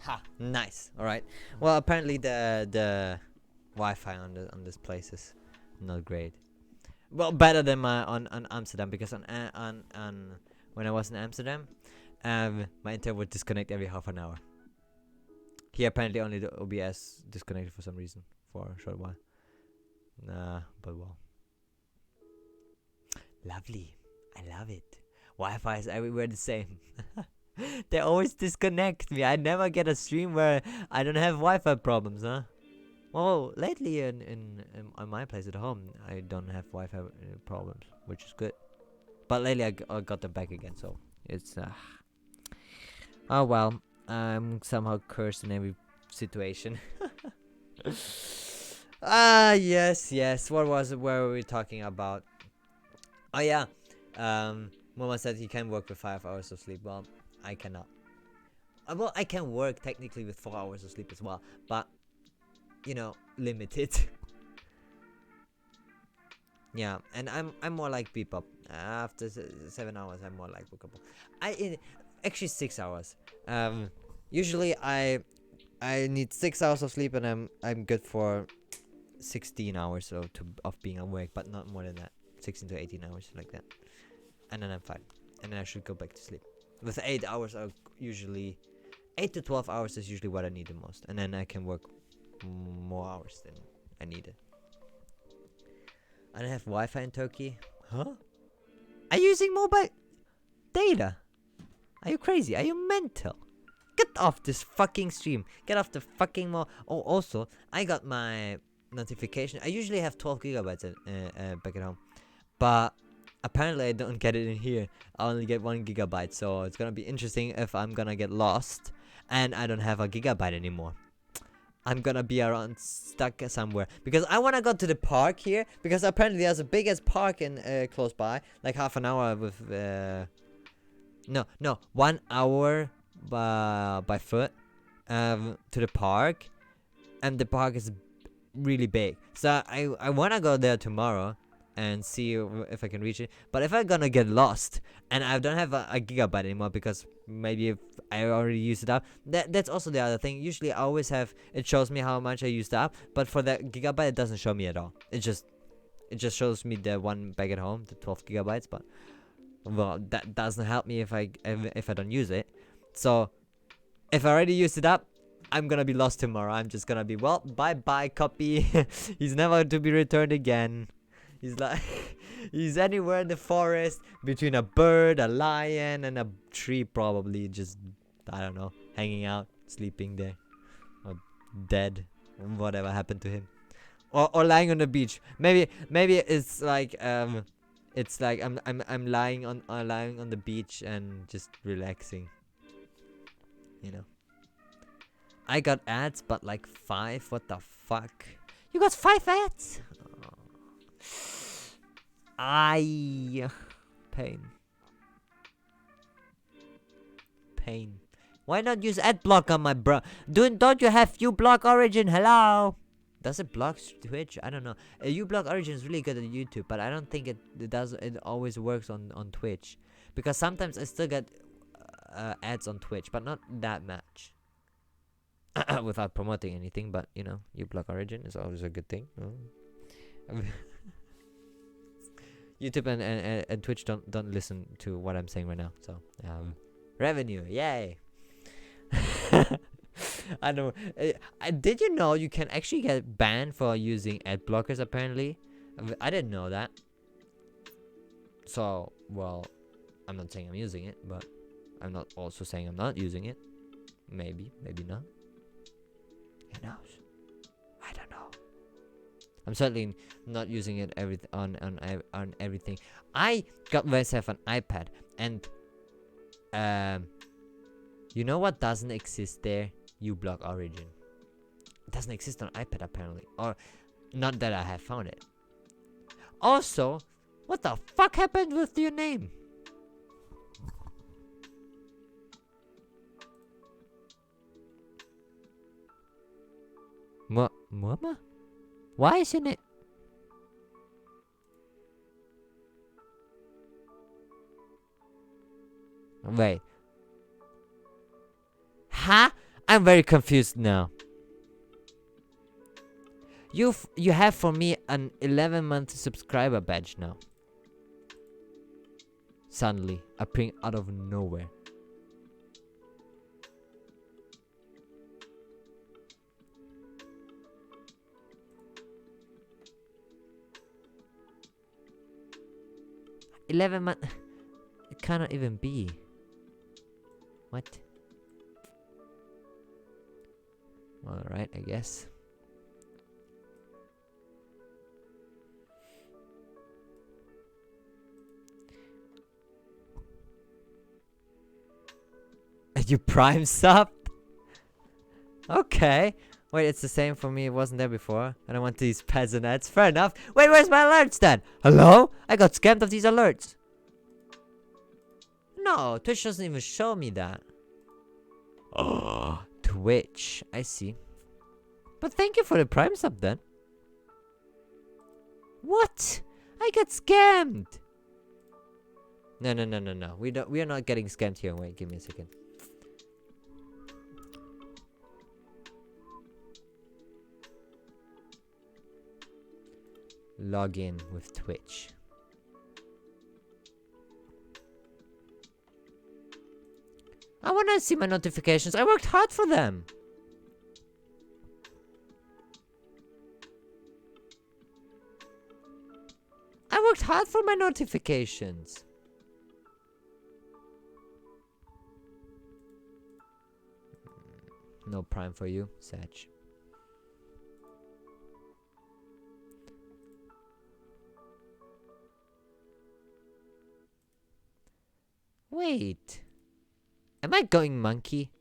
Ha, nice. All right. Well, apparently the Wi-Fi on this place is not great. Well, better than my on Amsterdam, because on when I was in Amsterdam, my internet would disconnect every half an hour. Here apparently only the OBS disconnected for some reason for a short while. But well, lovely. I love it. Wi-Fi is everywhere the same. They always disconnect me. I never get a stream where I don't have Wi-Fi problems, huh? Well, lately in on my place at home, I don't have Wi-Fi problems, which is good. But lately I got them back again, so it's oh well. I'm somehow cursed in every situation. Yes. What were we talking about? Oh yeah. Mama said he can work with 5 hours of sleep. Well, I cannot. Well, I can work technically with 4 hours of sleep as well, but limited. Yeah, and I'm more like Bebop. After 7 hours, I'm more like Bookable. Actually 6 hours. Usually I need 6 hours of sleep, and I'm good for 16 hours of being awake, but not more than that. 16 to 18 hours like that, and then I'm fine, and then I should go back to sleep. With 8 hours, are usually 8 to 12 hours is usually what I need the most, and then I can work more hours than I needed. I don't have Wi-Fi in Turkey. Huh? Are you using mobile data? Are you crazy? Are you mental? Get off this fucking stream. Get off the fucking Oh, also, I got my notification. I usually have 12 gigabytes back at home, but apparently I don't get it in here. I only get 1 gigabyte, so it's gonna be interesting if I'm gonna get lost and I don't have a gigabyte anymore. I'm gonna be around stuck somewhere, because I wanna go to the park here, because apparently there's a big ass park in close by, like half an hour with 1 hour by foot to the park, and the park is really big. So I wanna go there tomorrow and see if I can reach it. But if I'm gonna get lost and I don't have a gigabyte anymore, because maybe if I already used it up, that's also the other thing. Usually I always have, it shows me how much I used up, but for that gigabyte it doesn't show me at all. It just shows me the one back at home, the 12 gigabytes. But well, that doesn't help me if I don't use it. So if I already used it up, I'm gonna be lost tomorrow. I'm just gonna be, well, bye copy. He's never to be returned again. He's like he's anywhere in the forest, between a bird, a lion, and a tree, probably just, I don't know, hanging out, sleeping there, or dead, whatever happened to him, or lying on the beach. Maybe it's like I'm lying on the beach and just relaxing. I got ads, but like 5. What the fuck? You got 5 ads? Pain. Why not use Adblock on my Don't you have uBlock Origin? Hello? Does it block Twitch? I don't know. uBlock Origin is really good at YouTube, but I don't think it does. It always works on Twitch, because sometimes I still get ads on Twitch, but not that much. Without promoting anything, but uBlock Origin is always a good thing. YouTube and Twitch don't listen to what I'm saying right now. So revenue, yay! I don't. Did you know you can actually get banned for using ad blockers? Apparently, I didn't know that. So well, I'm not saying I'm using it, but I'm not also saying I'm not using it. Maybe not. Who knows? I don't know. I'm certainly not using it on everything. I got myself an iPad, and you know what doesn't exist there? uBlock Origin. It doesn't exist on iPad apparently, or not that I have found it. Also, what the fuck happened with your name? Mama? Why isn't it? Wait. Huh? I'm very confused now. You have for me an 11-month subscriber badge now. Suddenly, appearing out of nowhere. It cannot even be. What? Alright, I guess. You prime sub? Okay. Wait, it's the same for me. It wasn't there before. I don't want these peasant ads. Fair enough. Wait, where's my alerts then? Hello? I got scammed of these alerts. No, Twitch doesn't even show me that. Oh, Twitch. I see. But thank you for the prime sub then. What? I got scammed. No. We are not getting scammed here. Wait, give me a second. Log in with Twitch. I want to see my notifications. I worked hard for them. I worked hard for my notifications. No prime for you, Sag. Wait. Am I going monkey?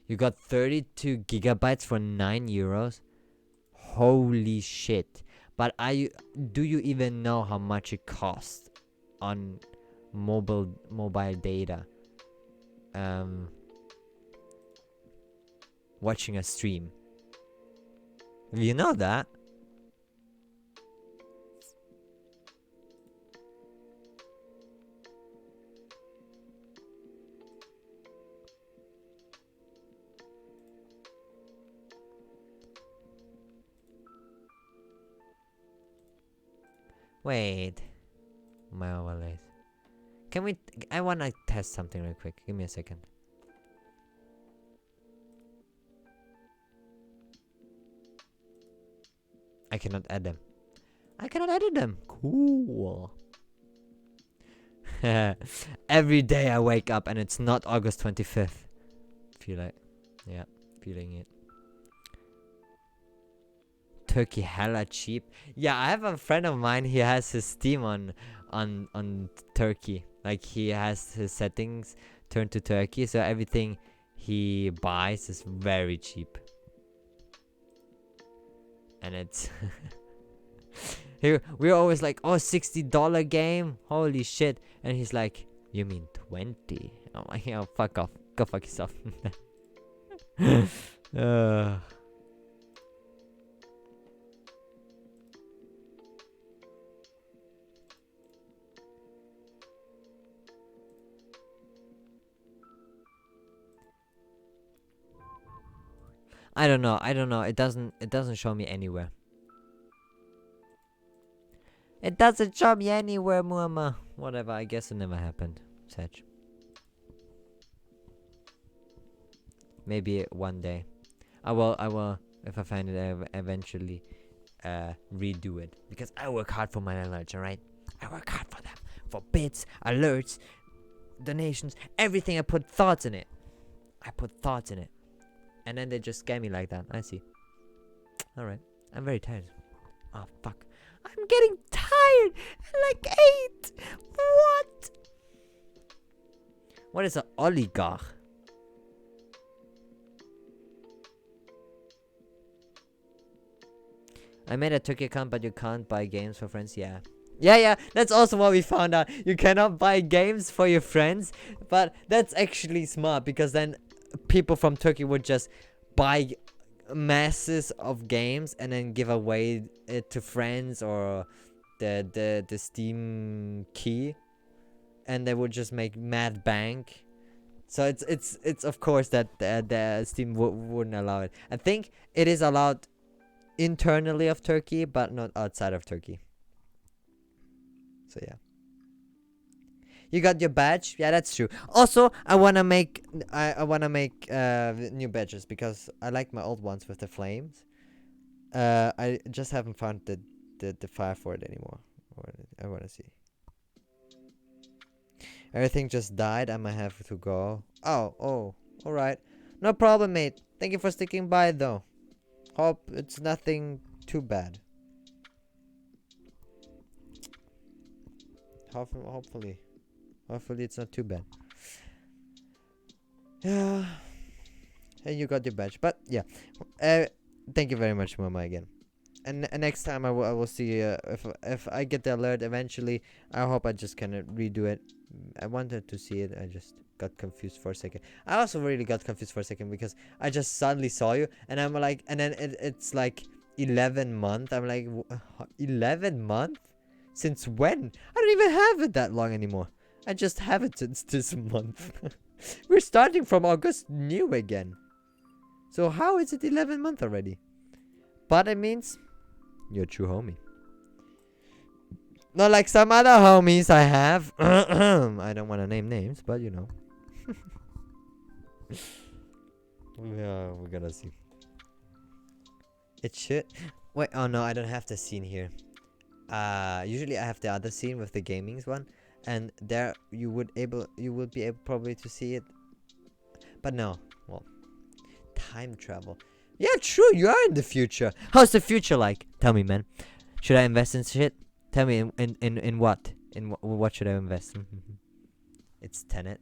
You got 32 gigabytes for 9 euros? Holy shit. But do you even know how much it costs on mobile data? Watching a stream. You know that? Wait. My overlays. Can we... I wanna test something real quick. Give me a second. I cannot add them. I cannot edit them. Cool. Every day I wake up and it's not August 25th. Feel like... Yeah, feeling it. Turkey hella cheap. Yeah, I have a friend of mine. He has his Steam on Turkey. Like he has his settings turned to Turkey, so everything he buys is very cheap. And it's here we're always like, oh, $60 game, holy shit, and he's like, you mean 20? I'm like, oh, fuck off, go fuck yourself. I don't know. It doesn't show me anywhere. It doesn't show me anywhere, Muamma. Whatever, I guess it never happened. Sag. Maybe one day. I will if I find it eventually redo it. Because I work hard for my alerts, alright? I work hard for them. For bits, alerts, donations, everything. I put thoughts in it. And then they just scam me like that. I see. Alright. I'm very tired. Oh, fuck. I'm getting tired. Like 8. What? What is an oligarch? I made a Turkey account, but you can't buy games for friends. Yeah. Yeah. That's also what we found out. You cannot buy games for your friends. But that's actually smart, because then people from Turkey would just buy masses of games and then give away it to friends or the Steam key. and they would just make mad bank. So it's of course that the Steam wouldn't allow it. I think it is allowed internally of Turkey, but not outside of Turkey. So yeah. You got your badge? Yeah, that's true. Also, I wanna make new badges because I like my old ones with the flames. I just haven't found the fire for it anymore. I wanna see. Everything just died. I might have to go. Oh, all right. No problem, mate. Thank you for sticking by, though. Hope it's nothing too bad. Hopefully it's not too bad. Yeah. And you got your badge, but yeah. Thank you very much, Mama, again. And next time I will see if I get the alert eventually. I hope I just can redo it. I wanted to see it. I just got confused for a second. I also really got confused for a second because I just suddenly saw you and I'm like, and then it's like 11 month. I'm like, 11 month? Since when? I don't even have it that long anymore. I just have it since this month. We're starting from August new again. So how is it 11 month already? But it means you're a true homie. Not like some other homies I have. I don't want to name names, but you know. Yeah, we're gonna see. It should. Wait, oh no, I don't have the scene here. Usually I have the other scene with the gamings one, and there you would be able probably to see it. But no, well, time travel. Yeah, true. You are in the future. How's the future like? Tell me, man. Should I invest in shit? Tell me in what? What should I invest in? It's Tenet.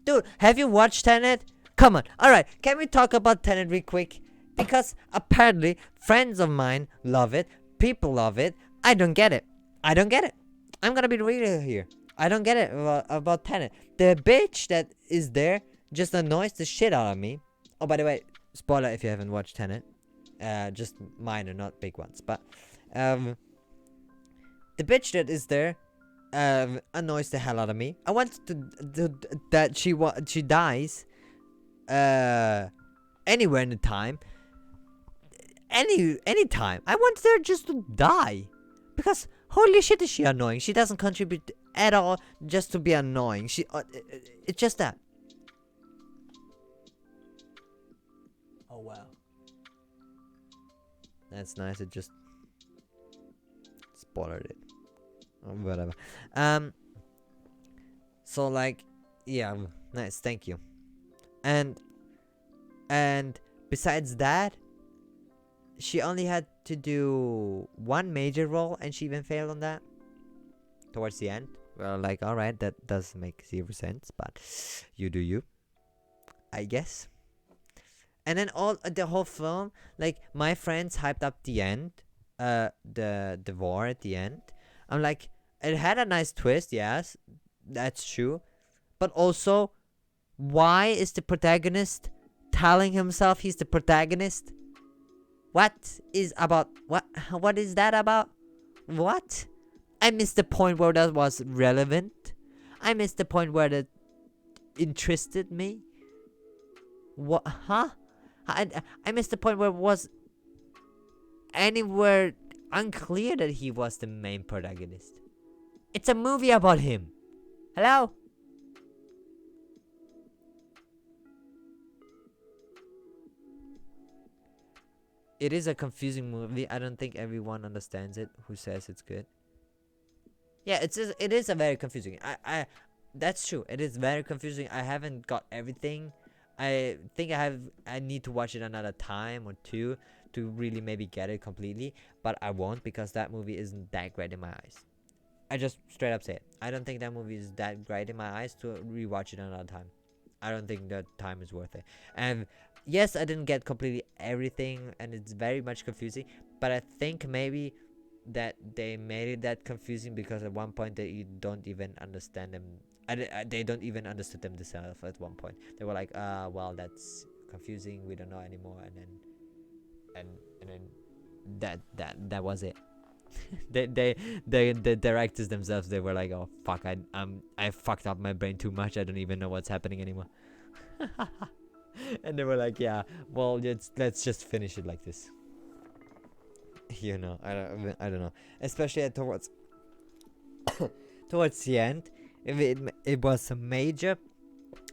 Dude, have you watched Tenet? Come on. Alright, can we talk about Tenet real quick? Because apparently, friends of mine love it. People love it. I don't get it. I'm gonna be real here. I don't get it about Tenet. The bitch that is there just annoys the shit out of me. Oh, by the way, spoiler if you haven't watched Tenet. Just minor, not big ones. But, the bitch that is there annoys the hell out of me. I want that she dies anywhere in the time. Any time. I want her just to die. Because holy shit is she annoying. She doesn't contribute at all just to be annoying. It's just that. Oh wow. That's nice. It just spoiled it. Whatever. So like, yeah, nice. Thank you. And besides that, she only had to do one major role, and she even failed on that. Towards the end, well, like, all right, that does make 0 sense, but you do you, I guess. And then the whole film, like, my friends hyped up the end, the war at the end. I'm like, it had a nice twist, yes, that's true, but also, why is the protagonist telling himself he's the protagonist? What is that about? What? I missed the point where that was relevant. I missed the point where that interested me. What? Huh? I missed the point where it was anywhere unclear that he was the main protagonist. It's a movie about him. Hello? It is a confusing movie. I don't think everyone understands it who says it's good. Yeah, it is a very confusing. That's true. It is very confusing. I haven't got everything. I think I need to watch it another time or two to really maybe get it completely, but I won't because that movie isn't that great in my eyes. I just straight up say it. I don't think that movie is that great in my eyes to rewatch it another time. I don't think that time is worth it. And yes, I didn't get completely everything, and it's very much confusing. But I think maybe that they made it that confusing because at one point they don't even understand them. They don't even understood them themselves. At one point, they were like, well, that's confusing. We don't know anymore." And then that was it. The directors themselves, they were like, oh fuck, I fucked up my brain too much. I don't even know what's happening anymore. And they were like, yeah, well, let's just finish it like this. You know, I don't know. Especially towards towards the end, if it was a major,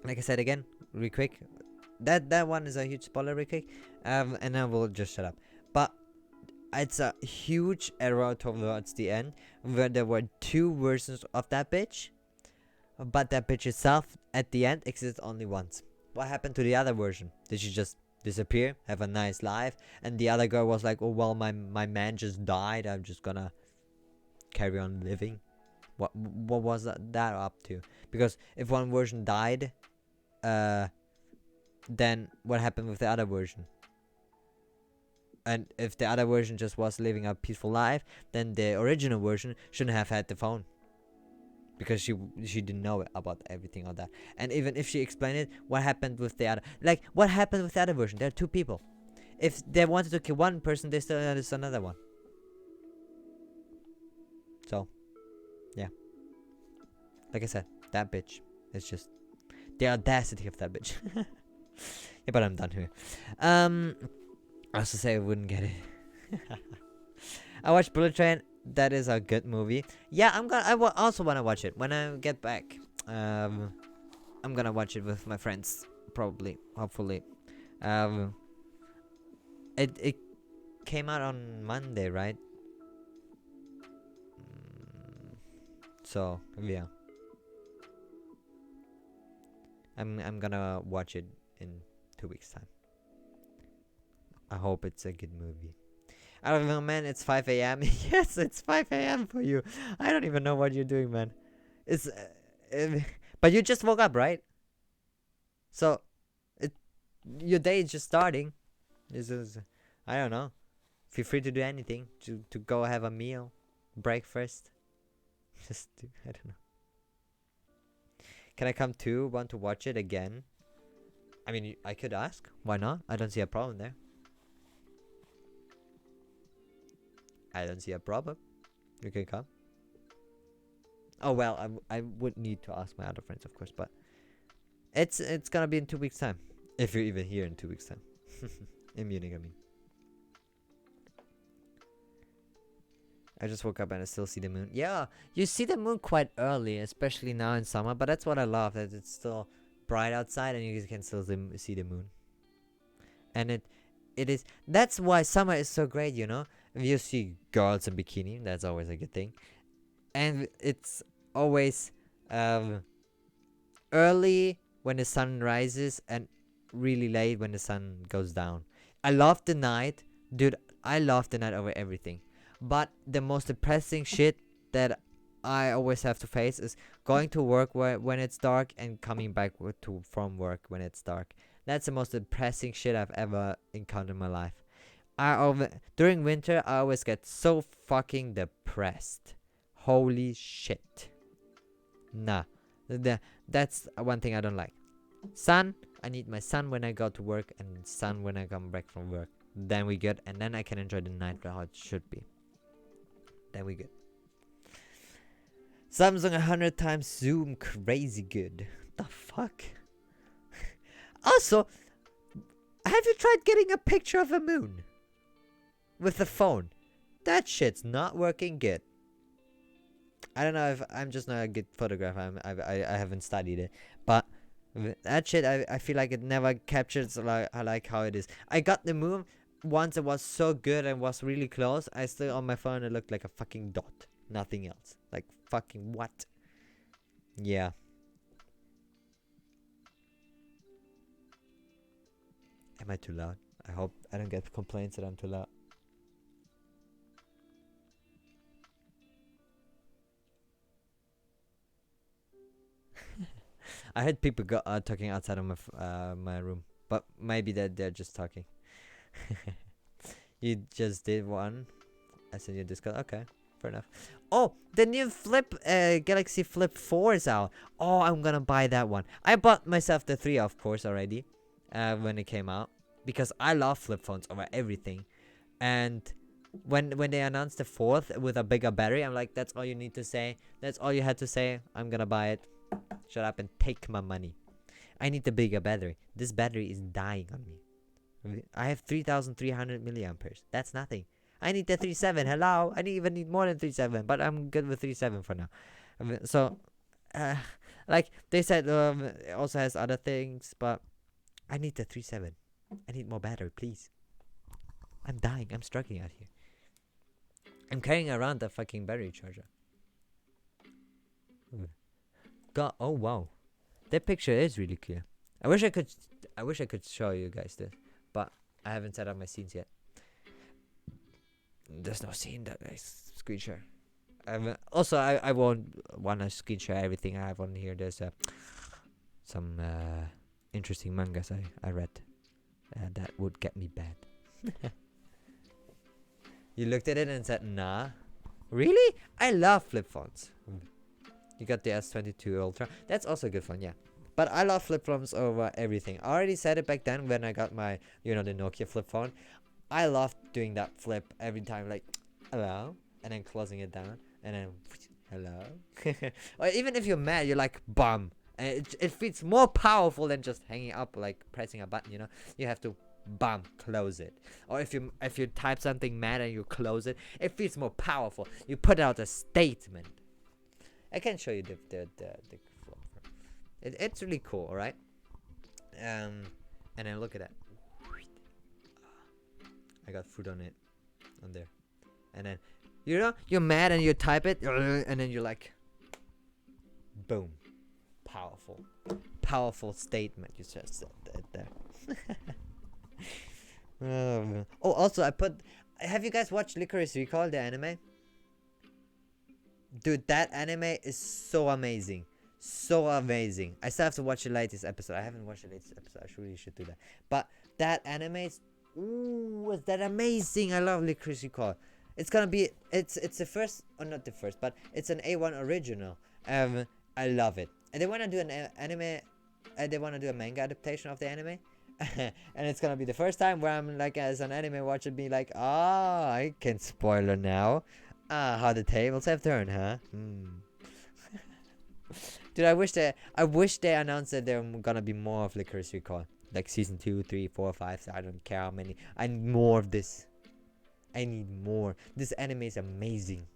like I said again, real quick. That one is a huge spoiler, real quick. And I will just shut up. But it's a huge error towards the end, where there were two versions of that bitch, but that bitch itself at the end exists only once. What happened to the other version? Did she just disappear, have a nice life, and the other girl was like, oh well, my man just died, I'm just gonna carry on living? What was that up to? Because if one version died, then what happened with the other version? And if the other version just was living a peaceful life, then the original version shouldn't have had the phone, because she didn't know about everything of that. And even if she explained it, what happened with the other? Like, what happened with the other version? There are two people. If they wanted to kill one person, they still noticed another one. So, yeah. Like I said, that bitch. It's just the audacity of that bitch. Yeah, but I'm done here. I also say I wouldn't get it. I watched Bullet Train. That is a good movie. Yeah, also wanna watch it when I get back. I'm gonna watch it with my friends, probably, hopefully. It came out on Monday, right? So yeah, I'm gonna watch it in 2 weeks time. I hope it's a good movie. I don't know, man. It's 5 a.m. Yes, it's 5 a.m. for you. I don't even know what you're doing, man. It's, but you just woke up, right? So, your day is just starting. This is, I don't know. Feel free to do anything. To go have a meal, breakfast. I don't know. Can I come too? Want to watch it again? I mean, I could ask. Why not? I don't see a problem there. I don't see a problem. You can come. Oh well, I would need to ask my other friends, of course, but it's gonna be in 2 weeks time, if you're even here in 2 weeks time. In Munich, I mean. I just woke up and I still see the moon. Yeah, you see the moon quite early, especially now in summer. But that's what I love, that it's still bright outside and you can still see the moon. And it is. That's why summer is so great, you know. If you see girls in bikini, that's always a good thing. And it's always early when the sun rises and really late when the sun goes down. I love the night, dude. I love the night over everything. But the most depressing shit that I always have to face is going to work when it's dark and coming back from work when it's dark. That's the most depressing shit I've ever encountered in my life. During winter, I always get so fucking depressed. Holy shit. Nah. That's one thing I don't like. Sun, I need my sun when I go to work and sun when I come back from work. Then we good, and then I can enjoy the night how it should be. Then we good. Samsung 100 times zoom, crazy good. The fuck? Also, have you tried getting a picture of a moon with the phone? That shit's not working good. I don't know if I'm just not a good photographer. I haven't studied it, but that shit I feel like it never captures like how it is. I got the moon once. It was so good and was really close. I still on my phone it looked like a fucking dot, nothing else. Like fucking what? Yeah. Am I too loud? I hope I don't get complaints that I'm too loud. I heard people talking outside of my room, but maybe they're just talking. You just did one. I sent you Discord. Okay, fair enough. Oh, the new Galaxy Flip 4 is out. Oh, I'm gonna buy that one. I bought myself the 3, of course, already, when it came out, because I love flip phones over everything. And when they announced the fourth with a bigger battery, I'm like, that's all you need to say. That's all you had to say. I'm gonna buy it. Shut up and take my money. I need the bigger battery. This battery is dying on me. I have 3,300 milliamperes. That's nothing. I need the 3.7. Hello. I even need more than 3.7, but I'm good with 3.7 for now. So, uh, like they said, it also has other things, but I need the 3.7. I need more battery, please. I'm dying. I'm struggling out here. I'm carrying around the fucking battery charger. God, oh wow, that picture is really clear. I wish I could show you guys this, but I haven't set up my scenes yet. There's no scene that I screen share. Also, I won't wanna screen share everything I have on here. There's some interesting mangas I read that would get me bad. You looked at it and said, nah. Really? I love flip phones. You got the S22 Ultra. That's also a good phone, yeah. But I love flip phones over everything. I already said it back then when I got my, the Nokia flip phone. I love doing that flip every time, like, hello, and then closing it down, and then, hello. Or even if you're mad, you're like, bum. And it feels more powerful than just hanging up, like pressing a button, You have to bam, close it. Or if you type something mad and you close it, it feels more powerful. You put out a statement. I can show you the it's really cool, alright? And then look at that. I got food on it. On there. And then you're mad and you type it and then you're like, boom. Powerful statement. You just said that there. Oh, also have you guys watched Licorice Recall, the anime? Dude, that anime is so amazing. So amazing. I still have to watch the latest episode. I haven't watched the latest episode. I really should do that. But that anime is that amazing. I love Licorice Recall. It's gonna be it's the first, or not the first, but it's an A1 original. I love it. And they wanna do an anime they wanna do a manga adaptation of the anime. And it's gonna be the first time where I'm like, as an anime watcher, be like, I can spoiler now. How the tables have turned, huh? Dude, I wish they announced that there gonna be more of Licorice Recall, like season 2, 3, 4, 5. So I don't care how many. I need more of this. I need more. This anime is amazing.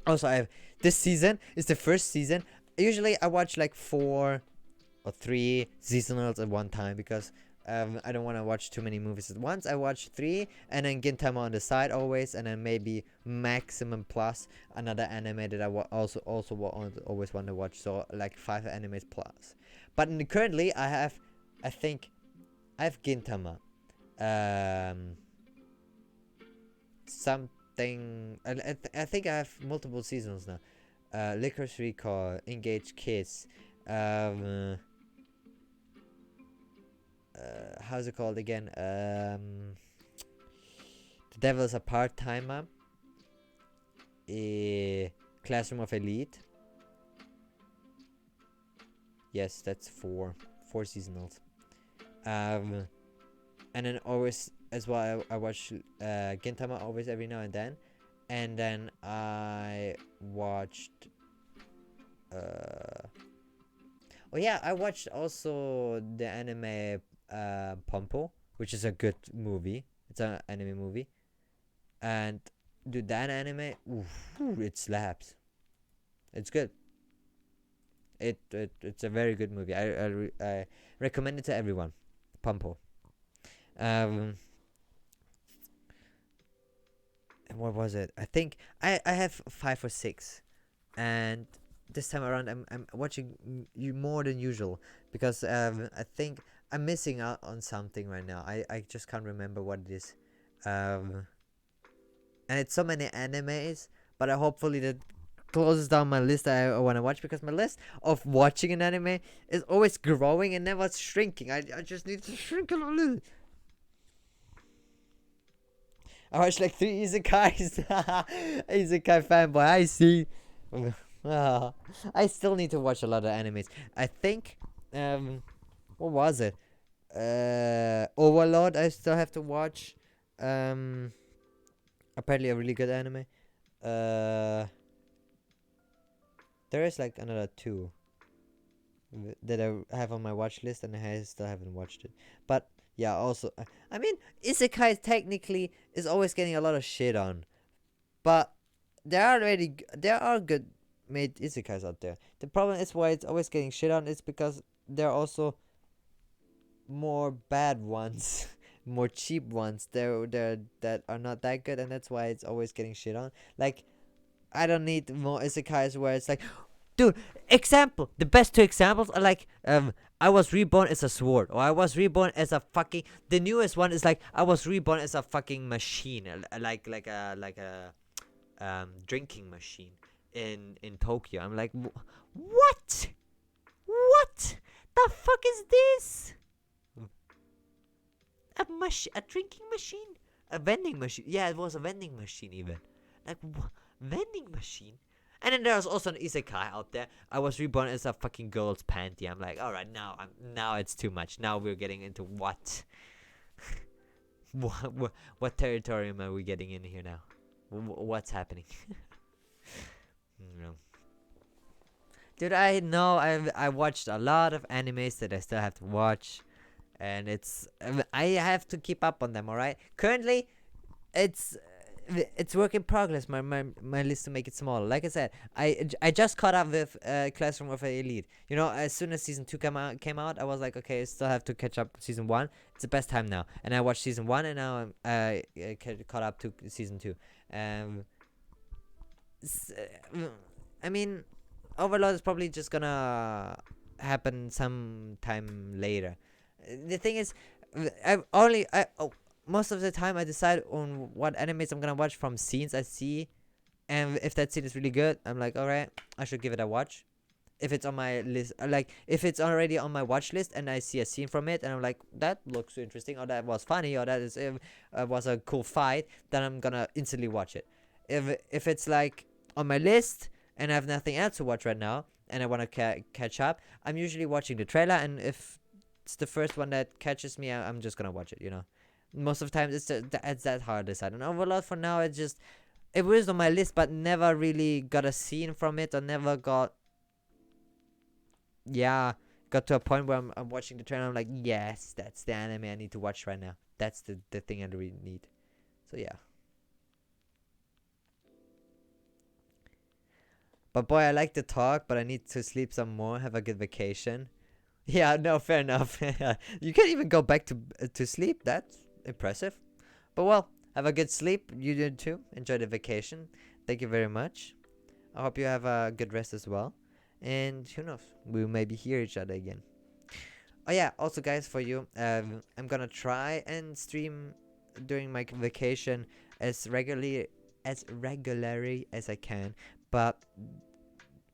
Also, this season is the first season. Usually, I watch like 4 or 3 seasonals at one time because I don't want to watch too many movies at once. I watch 3 and then Gintama on the side always, and then maybe Maximum Plus, another anime that I also always want to watch. So like 5 animes plus. But currently I think I have Gintama, something. I think I have multiple seasons now. Licorice Recall, Engage Kiss. How's it called again? The Devil's a Part-Timer. Classroom of Elite. Yes, that's 4 seasonals. And then always as well, I watch Gintama always every now and then. And then I watched oh yeah, I watched also the anime Pompo, which is a good movie. It's an anime movie. And dude, that anime, it slaps. It's good. It's a very good movie. I recommend it to everyone. Pompo. What was it? I think I have 5 or 6, and this time around I'm watching you more than usual because I think I'm missing out on something right now. I just can't remember what it is. And it's so many animes, but I hopefully that closes down my list that I want to watch, because my list of watching an anime is always growing and never shrinking. I just need to shrink a little. I watched like 3 isekais. Isekai fanboy, I see. I still need to watch a lot of animes. I think, what was it? Overlord, I still have to watch. Apparently a really good anime. Uh, there is like another two that I have on my watch list, and I still haven't watched it. But yeah, also, I mean, isekai technically is always getting a lot of shit on, but there are good made isekais out there. The problem is why it's always getting shit on is because there are also more bad ones, more cheap ones. There that are not that good, and that's why it's always getting shit on. Like, I don't need more isekais where it's like, dude, example. The best two examples are like, I was reborn as a sword, or I was reborn as a fucking. The newest one is like, I was reborn as a fucking machine, like a drinking machine in Tokyo. I'm like, what? What? The fuck is this? A drinking machine? A vending machine? Yeah, it was a vending machine even. Like, vending machine? And then there's also an isekai out there. I was reborn as a fucking girl's panty. I'm like, all right, now it's too much. Now we're getting into what? What territory am we getting in here now? What's happening? No. Dude, I know I watched a lot of animes that I still have to watch, and I have to keep up on them. All right. Currently, it's it's work in progress. My list to make it smaller. Like I said, I just caught up with Classroom of Elite. You know, as soon as season 2 came out, I was like, okay, I still have to catch up season 1. It's the best time now, and I watched season 1, and now I'm caught up to season 2. Um, I mean, Overload is probably just gonna happen sometime later. The thing is, most of the time I decide on what animes I'm gonna watch from scenes I see, and if that scene is really good, I'm like, all right, I should give it a watch. If it's on my list, like if it's already on my watch list and I see a scene from it and I'm like, that looks interesting, or that was funny, or that is was a cool fight, then I'm gonna instantly watch it. If it's like on my list and I have nothing else to watch right now and I want to catch up, I'm usually watching the trailer, and if it's the first one that catches me, I'm just gonna watch it. You know, most of the time it's that hard to decide. And Overlord for now, it was on my list, but never really got a scene from it, or never got to a point where I'm watching the trailer. I'm like, yes, that's the anime I need to watch right now. That's the thing I really need. So yeah. But boy, I like to talk, but I need to sleep some more. Have a good vacation. Yeah, no, fair enough. You can't even go back to sleep. That's impressive. But well, have a good sleep. You did too. Enjoy the vacation. Thank you very much. I hope you have a good rest as well. And who knows, we'll maybe hear each other again. Oh yeah, also guys, for you, I'm gonna try and stream during my vacation as regularly as I can. But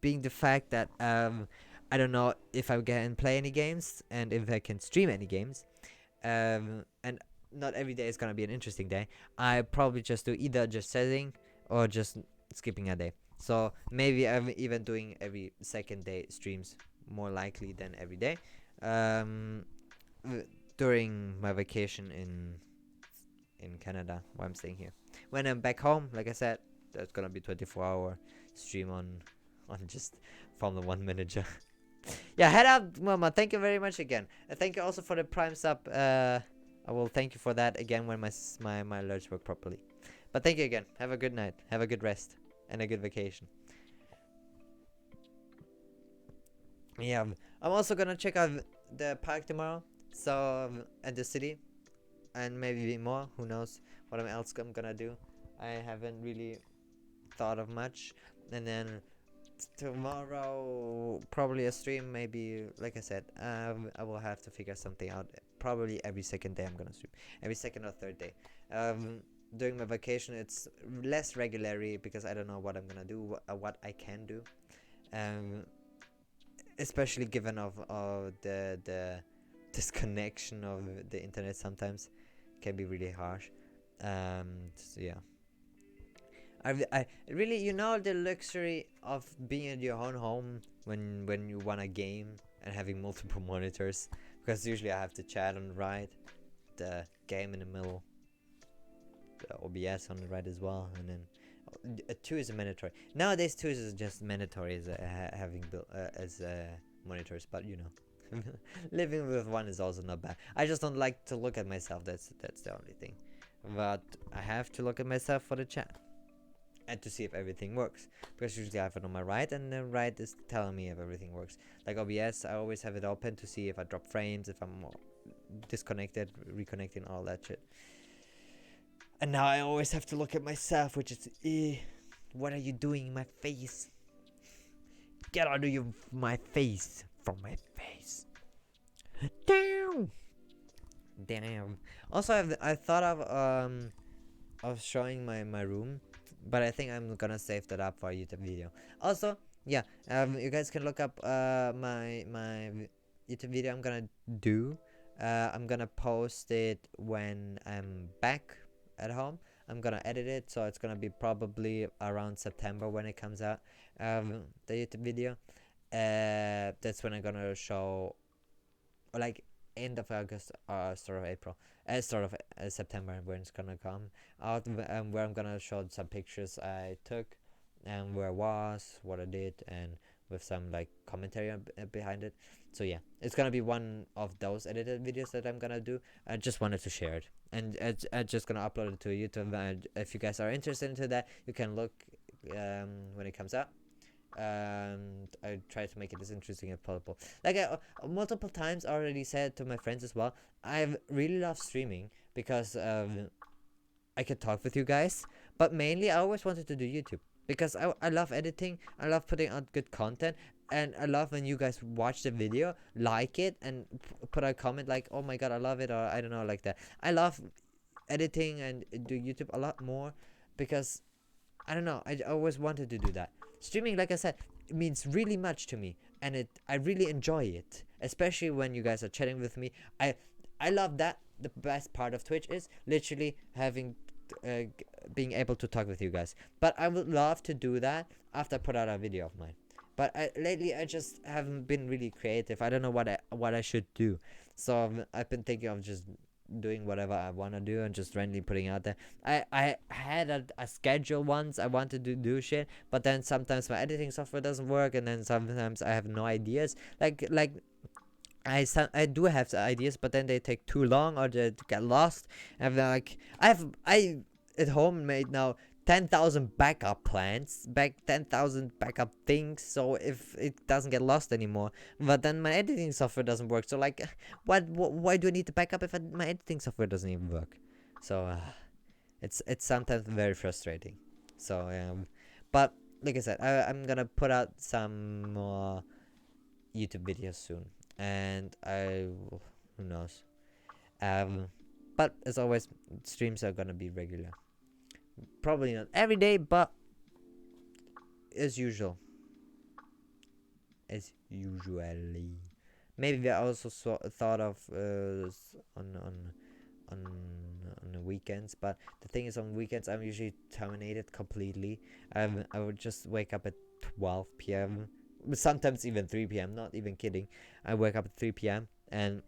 being the fact that I don't know if I can play any games and if I can stream any games, and not every day is gonna be an interesting day. I probably just do either just setting or just skipping a day. So maybe I'm even doing every second day streams, more likely than every day. Um, During my vacation in Canada, while I'm staying here. When I'm back home, like I said, that's gonna be 24-hour stream on just Formula One Manager. Yeah, head out, Mama. Thank you very much again. Thank you also for the Prime sub. I will thank you for that again when my alerts work properly. But thank you again. Have a good night. Have a good rest and a good vacation. Yeah, I'm also gonna check out the park tomorrow. So at the city, and maybe more. Who knows what else I'm gonna do? I haven't really thought of much. And then tomorrow, probably a stream. Maybe, like I said, I will have to figure something out. Probably every second day I'm gonna stream. Every second or third day. During my vacation, it's less regularly because I don't know what I'm gonna do, what I can do. Um, Especially given of the disconnection of the internet sometimes can be really harsh. So yeah, I really, the luxury of being at your own home when you want a game and having multiple monitors, because usually I have to chat on the right, the game in the middle, OBS on the right as well, and then 2 is a mandatory. Nowadays 2 is just mandatory as having built as monitors, but you know, living with 1 is also not bad. I just don't like to look at myself. That's the only thing. But I have to look at myself for the chat and to see if everything works, because usually I have it on my right and the right is telling me if everything works. Like OBS, I always have it open to see if I drop frames, if I'm disconnected, reconnecting, all that shit. And now I always have to look at myself, which is what are you doing in my face? Get out of my face, from my face. Damn. Also, I thought of showing my room, but I think I'm gonna save that up for a YouTube video. Also, yeah, you guys can look up my YouTube video I'm gonna do. I'm gonna post it when I'm back at home. I'm gonna edit it, so it's gonna be probably around September when it comes out. The YouTube video. That's when I'm gonna show, like, end of August or start of April, start of September, when it's gonna come out, where I'm gonna show some pictures I took, and where I was, what I did, and with some like commentary behind it. So yeah, it's gonna be one of those edited videos that I'm gonna do. I just wanted to share it, and I'm just gonna upload it to YouTube. And if you guys are interested into that, you can look when it comes out. And I try to make it as interesting as possible. Like I multiple times already said to my friends as well, I really love streaming because I can talk with you guys, but mainly I always wanted to do YouTube because I love editing, I love putting out good content, and I love when you guys watch the video, like it, and put a comment like, oh my god, I love it, or I don't know, like that. I love editing and do YouTube a lot more because I don't know, I always wanted to do that. Streaming, like I said, means really much to me, and I really enjoy it, especially when you guys are chatting with me. I love that. The best part of Twitch is literally having being able to talk with you guys. But I would love to do that after I put out a video of mine. But lately I just haven't been really creative. I don't know what I should do. So I've been thinking of just doing whatever I want to do and just randomly putting out there. I had a schedule once. I wanted to do shit, but then sometimes my editing software doesn't work, and then sometimes I have no ideas. Like I do have the ideas, but then they take too long or they get lost. And like I at home made now 10,000 backup plans, 10,000 backup things, so if it doesn't get lost anymore. But then my editing software doesn't work, so like, why do I need to backup if my editing software doesn't even work? So it's sometimes very frustrating. So but like I said, I'm gonna put out some more YouTube videos soon, and who knows. But as always, streams are gonna be regular. Probably not every day, but as usual. As usually. Maybe I also thought of on the weekends, but the thing is, on weekends I'm usually terminated completely. I would just wake up at 12 p.m. Sometimes even 3 p.m. Not even kidding. I wake up at 3 p.m. and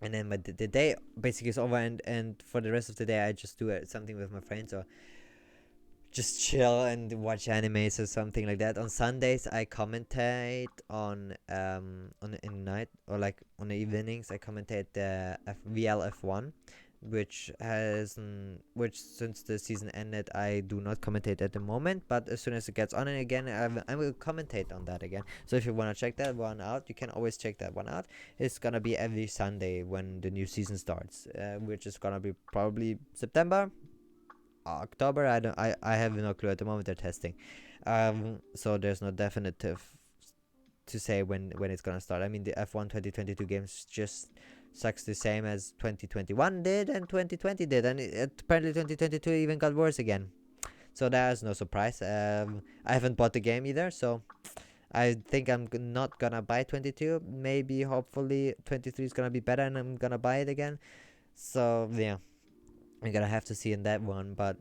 then the day basically is over, and for the rest of the day I just do something with my friends, or just chill and watch animes or something like that. On Sundays I commentate on in the night, or like on the evenings I commentate the VLF1, which since the season ended I do not commentate at the moment, but as soon as it gets on it again, I will commentate on that again. So if you want to check that one out, you can always check that one out. It's gonna be every Sunday when the new season starts, which is gonna be probably September, October. I have no clue at the moment. They're testing, so there's no definitive to say when it's gonna start. I mean, the F1 2022 games just sucks the same as 2021 did and 2020 did, and apparently 2022 even got worse again. So that's no surprise. I haven't bought the game either, so I think I'm not gonna buy 22. Maybe, hopefully, 23 is gonna be better, and I'm gonna buy it again. So yeah, I'm gonna have to see in that one. But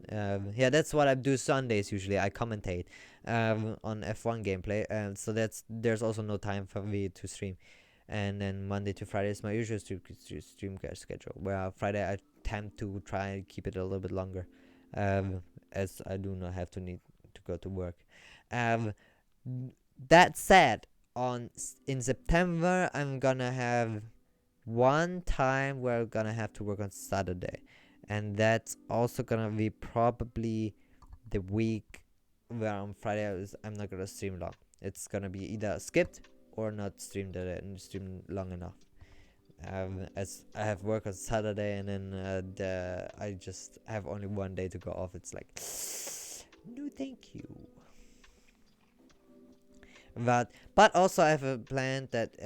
yeah, that's what I do Sundays usually. I commentate on F1 gameplay, and so there's also no time for me to stream. And then Monday to Friday is my usual stream schedule, where Friday I tend to try and keep it a little bit longer. as I do not have to need to go to work. Um, that said, in September I'm gonna have one time where I'm gonna have to work on Saturday, and that's also gonna be probably the week where on Friday I'm not gonna stream long. It's gonna be either skipped or not streamed and streamed long enough. As I have work on Saturday and then I just have only one day to go off. It's like, no, thank you. But also I have a plan that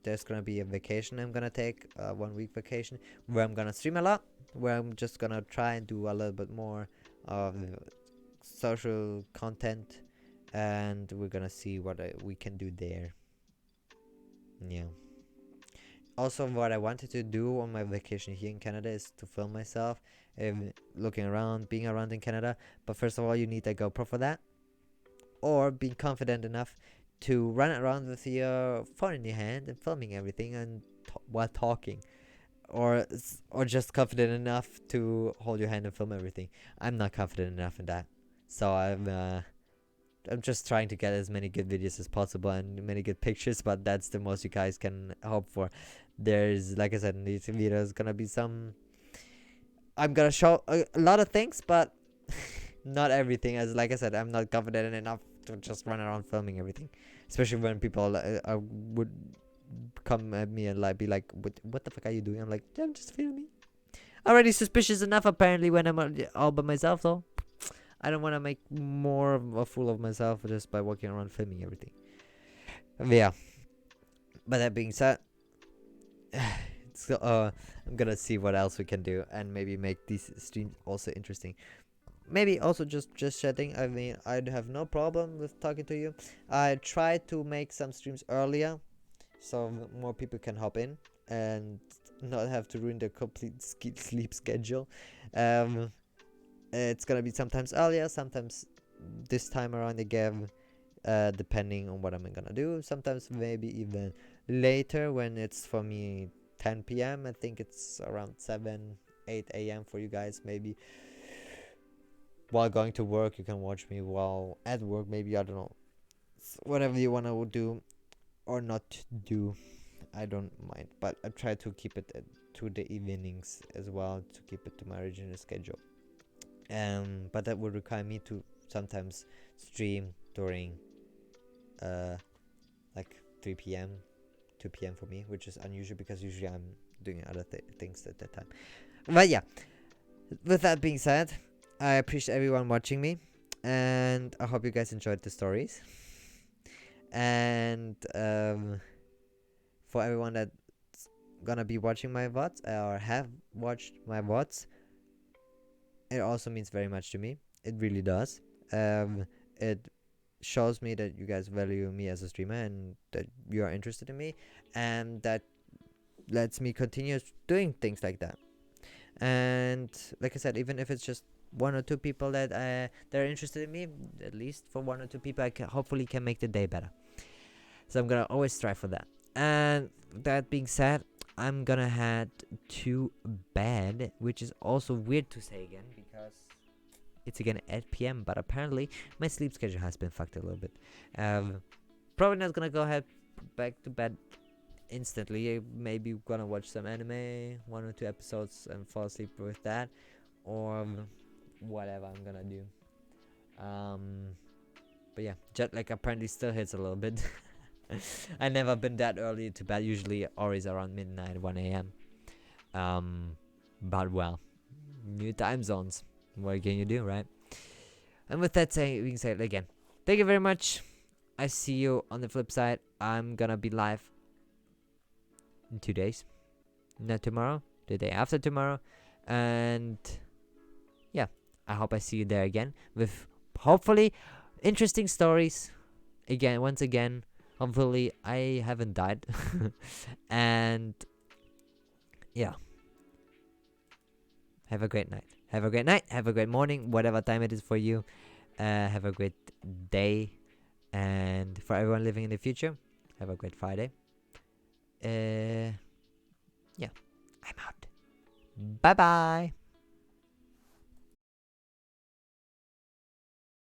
there's gonna be a vacation I'm gonna take, 1 week vacation where I'm gonna stream a lot, where I'm just gonna try and do a little bit more of social content, and we're gonna see what we can do there. Yeah. Also, what I wanted to do on my vacation here in Canada is to film myself, looking around, being around in Canada. But first of all, you need a GoPro for that, or being confident enough to run around with your phone in your hand and filming everything and while talking, or just confident enough to hold your hand and film everything. I'm not confident enough in that, so I'm just trying to get as many good videos as possible and many good pictures, but that's the most you guys can hope for. There's, like I said, in these videos gonna be some. I'm gonna show a lot of things, but not everything. As like I said, I'm not confident enough to just run around filming everything, especially when people would come at me and be like, "What the fuck are you doing?" I'm like, "I'm just filming." Already suspicious enough apparently when I'm all by myself though. I don't want to make more of a fool of myself just by walking around filming everything. Yeah. But that being said, I'm gonna see what else we can do and maybe make these streams also interesting. Maybe also just chatting. I mean, I'd have no problem with talking to you. I try to make some streams earlier so more people can hop in and not have to ruin their complete sleep schedule. It's gonna be sometimes earlier, sometimes this time around again, depending on what I'm gonna do. Sometimes maybe even later when it's for me 10 p.m. I think it's around 8 a.m. for you guys. Maybe while going to work, you can watch me while at work. Maybe, I don't know, whatever you wanna do or not do, I don't mind. But I try to keep it to the evenings as well, to keep it to my original schedule. But that would require me to sometimes stream during like 3 p.m 2 p.m for me, which is unusual because usually I'm doing other things at that time. But yeah, with that being said, I appreciate everyone watching me, and I hope you guys enjoyed the stories. And for everyone that's gonna be watching my VODs or have watched my VODs, it also means very much to me. It really does. It shows me that you guys value me as a streamer and that you are interested in me, and that lets me continue doing things like that. And like I said, even if it's just 1 or 2 people that they're interested in me, at least for 1 or 2 people, I hopefully can make the day better. So I'm gonna always strive for that. And that being said, I'm gonna head to bed, which is also weird to say again because it's again 8 p.m. But apparently my sleep schedule has been fucked a little bit. Probably not gonna go ahead back to bed instantly. Maybe gonna watch some anime, 1 or 2 episodes, and fall asleep with that, or whatever I'm gonna do. But yeah, jet lag apparently still hits a little bit. I never been that early to bed. Usually always around midnight, 1 a.m. But well, new time zones. What can you do, right? And with that being said, again, thank you very much. I see you on the flip side. I'm gonna be live in 2 days. Not tomorrow, the day after tomorrow. And yeah, I hope I see you there again with hopefully interesting stories. Once again, hopefully I haven't died. And yeah, have a great night. Have a great night. Have a great morning, whatever time it is for you. Have a great day. And for everyone living in the future, have a great Friday. Yeah, I'm out. Bye bye.